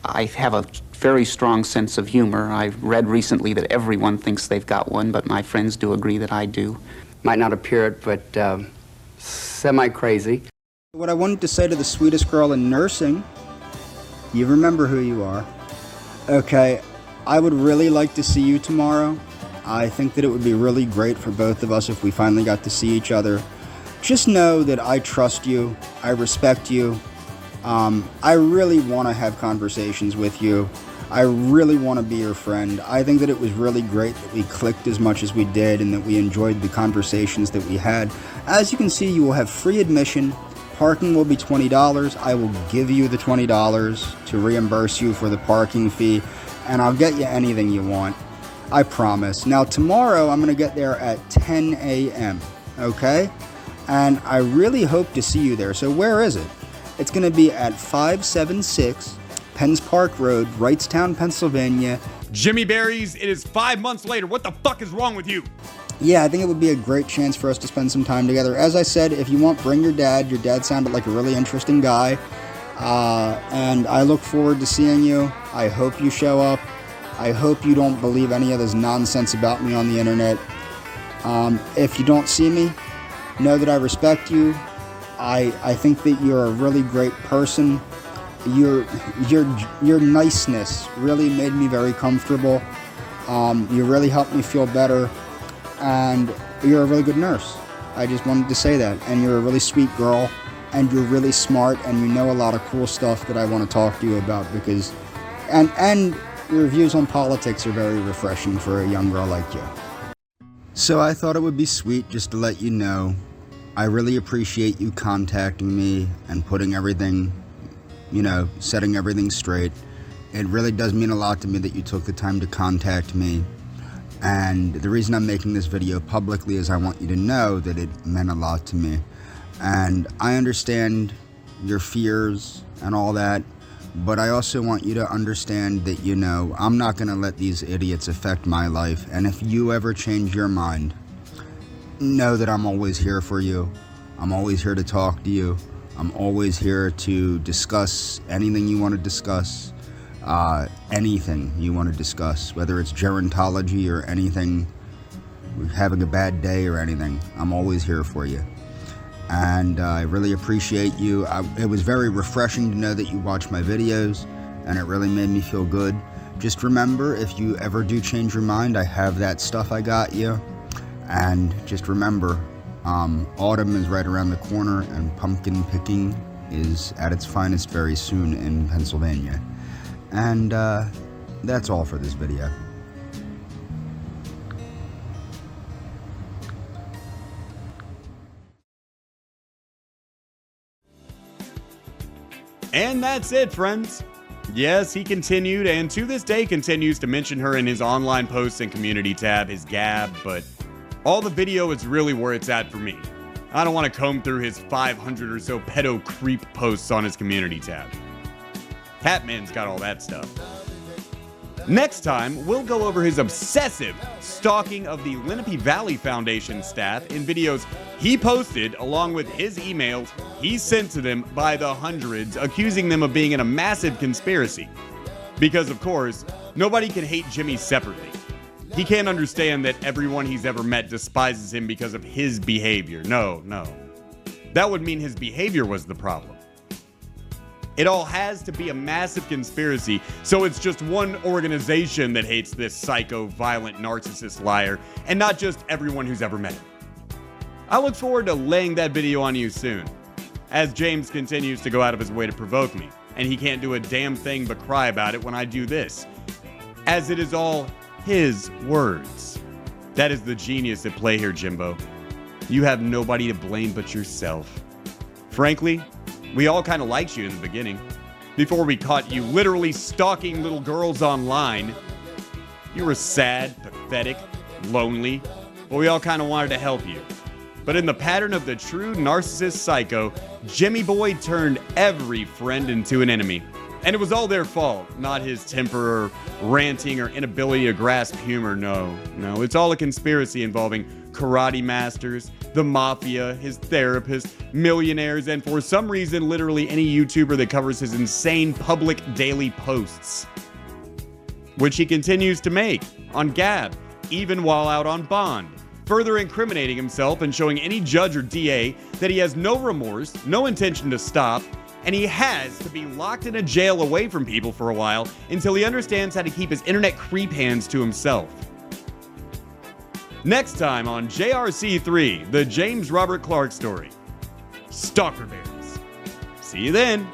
I have a very strong sense of humor. I've read recently that everyone thinks they've got one, but my friends do agree that I do. Might not appear it, but semi-crazy.
What I wanted to say to the sweetest girl in nursing, you remember who you are. Okay, I would really like to see you tomorrow. I think that it would be really great for both of us if we finally got to see each other. Just know that I trust you, I respect you. I really want to have conversations with you. I really want to be your friend. I think that it was really great that we clicked as much as we did and that we enjoyed the conversations that we had. As you can see, you will have free admission. Parking will be $20. I will give you the $20 to reimburse you for the parking fee, and I'll get you anything you want. I promise. Now, tomorrow I'm going to get there at 10 a.m., okay? And I really hope to see you there. So where is it? It's going to be at 576 Penns Park Road, Wrightstown, Pennsylvania.
Jimmy Berries, it is 5 months later. What the fuck is wrong with you?
Yeah, I think it would be a great chance for us to spend some time together. As I said, if you want, bring your dad. Your dad sounded like a really interesting guy. And I look forward to seeing you. I hope you show up. I hope you don't believe any of this nonsense about me on the internet. If you don't see me, know that I respect you. I think that you're a really great person. Your niceness really made me very comfortable. You really helped me feel better. And you're a really good nurse. I just wanted to say that. And you're a really sweet girl. And you're really smart. And you know a lot of cool stuff that I want to talk to you about because... And your views on politics are very refreshing for a young girl like you. So I thought it would be sweet just to let you know I really appreciate you contacting me and putting everything, you know, setting everything straight. It really does mean a lot to me that you took the time to contact me. And the reason I'm making this video publicly is I want you to know that it meant a lot to me. And I understand your fears and all that. But I also want you to understand that, you know, I'm not going to let these idiots affect my life. And if you ever change your mind, know that I'm always here for you. I'm always here to talk to you. I'm always here to discuss anything you want to discuss. Anything you want to discuss, whether it's gerontology or anything, having a bad day or anything. I'm always here for you. And I really appreciate you. It was very refreshing to know that you watch my videos, and it really made me feel good. Just remember, if you ever do change your mind, I have that stuff I got you. And just remember, Autumn is right around the corner, and pumpkin picking is at its finest very soon in Pennsylvania. And that's all for this video.
And that's it, friends. Yes, he continued, and to this day continues to mention her in his online posts and community tab, his Gab, but all the video is really where it's at for me. I don't want to comb through his 500 or so pedo creep posts on his community tab. Hatman's got all that stuff. Next time, we'll go over his obsessive stalking of the Lenape Valley Foundation staff in videos he posted along with his emails he sent to them by the hundreds, accusing them of being in a massive conspiracy. Because, of course, nobody can hate Jimmy separately. He can't understand that everyone he's ever met despises him because of his behavior. No. That would mean his behavior was the problem. It all has to be a massive conspiracy, so it's just one organization that hates this psycho, violent, narcissist liar, and not just everyone who's ever met him. I look forward to laying that video on you soon, as James continues to go out of his way to provoke me, and he can't do a damn thing but cry about it when I do this, as it is all his words. That is the genius at play here, Jimbo. You have nobody to blame but yourself. Frankly, we all kind of liked you in the beginning. Before we caught you literally stalking little girls online. You were sad, pathetic, lonely, but we all kind of wanted to help you. But in the pattern of the true narcissist psycho, Jimmy Boy turned every friend into an enemy. And it was all their fault, not his temper or ranting or inability to grasp humor. No, it's all a conspiracy involving karate masters, the mafia, his therapist, millionaires, and for some reason, literally any YouTuber that covers his insane public daily posts. Which he continues to make on Gab, even while out on bond, further incriminating himself and showing any judge or DA that he has no remorse, no intention to stop, and he has to be locked in a jail away from people for a while until he understands how to keep his internet creep hands to himself. Next time on JRC3, the James Robert Clark story, Stalker Bears. See you then.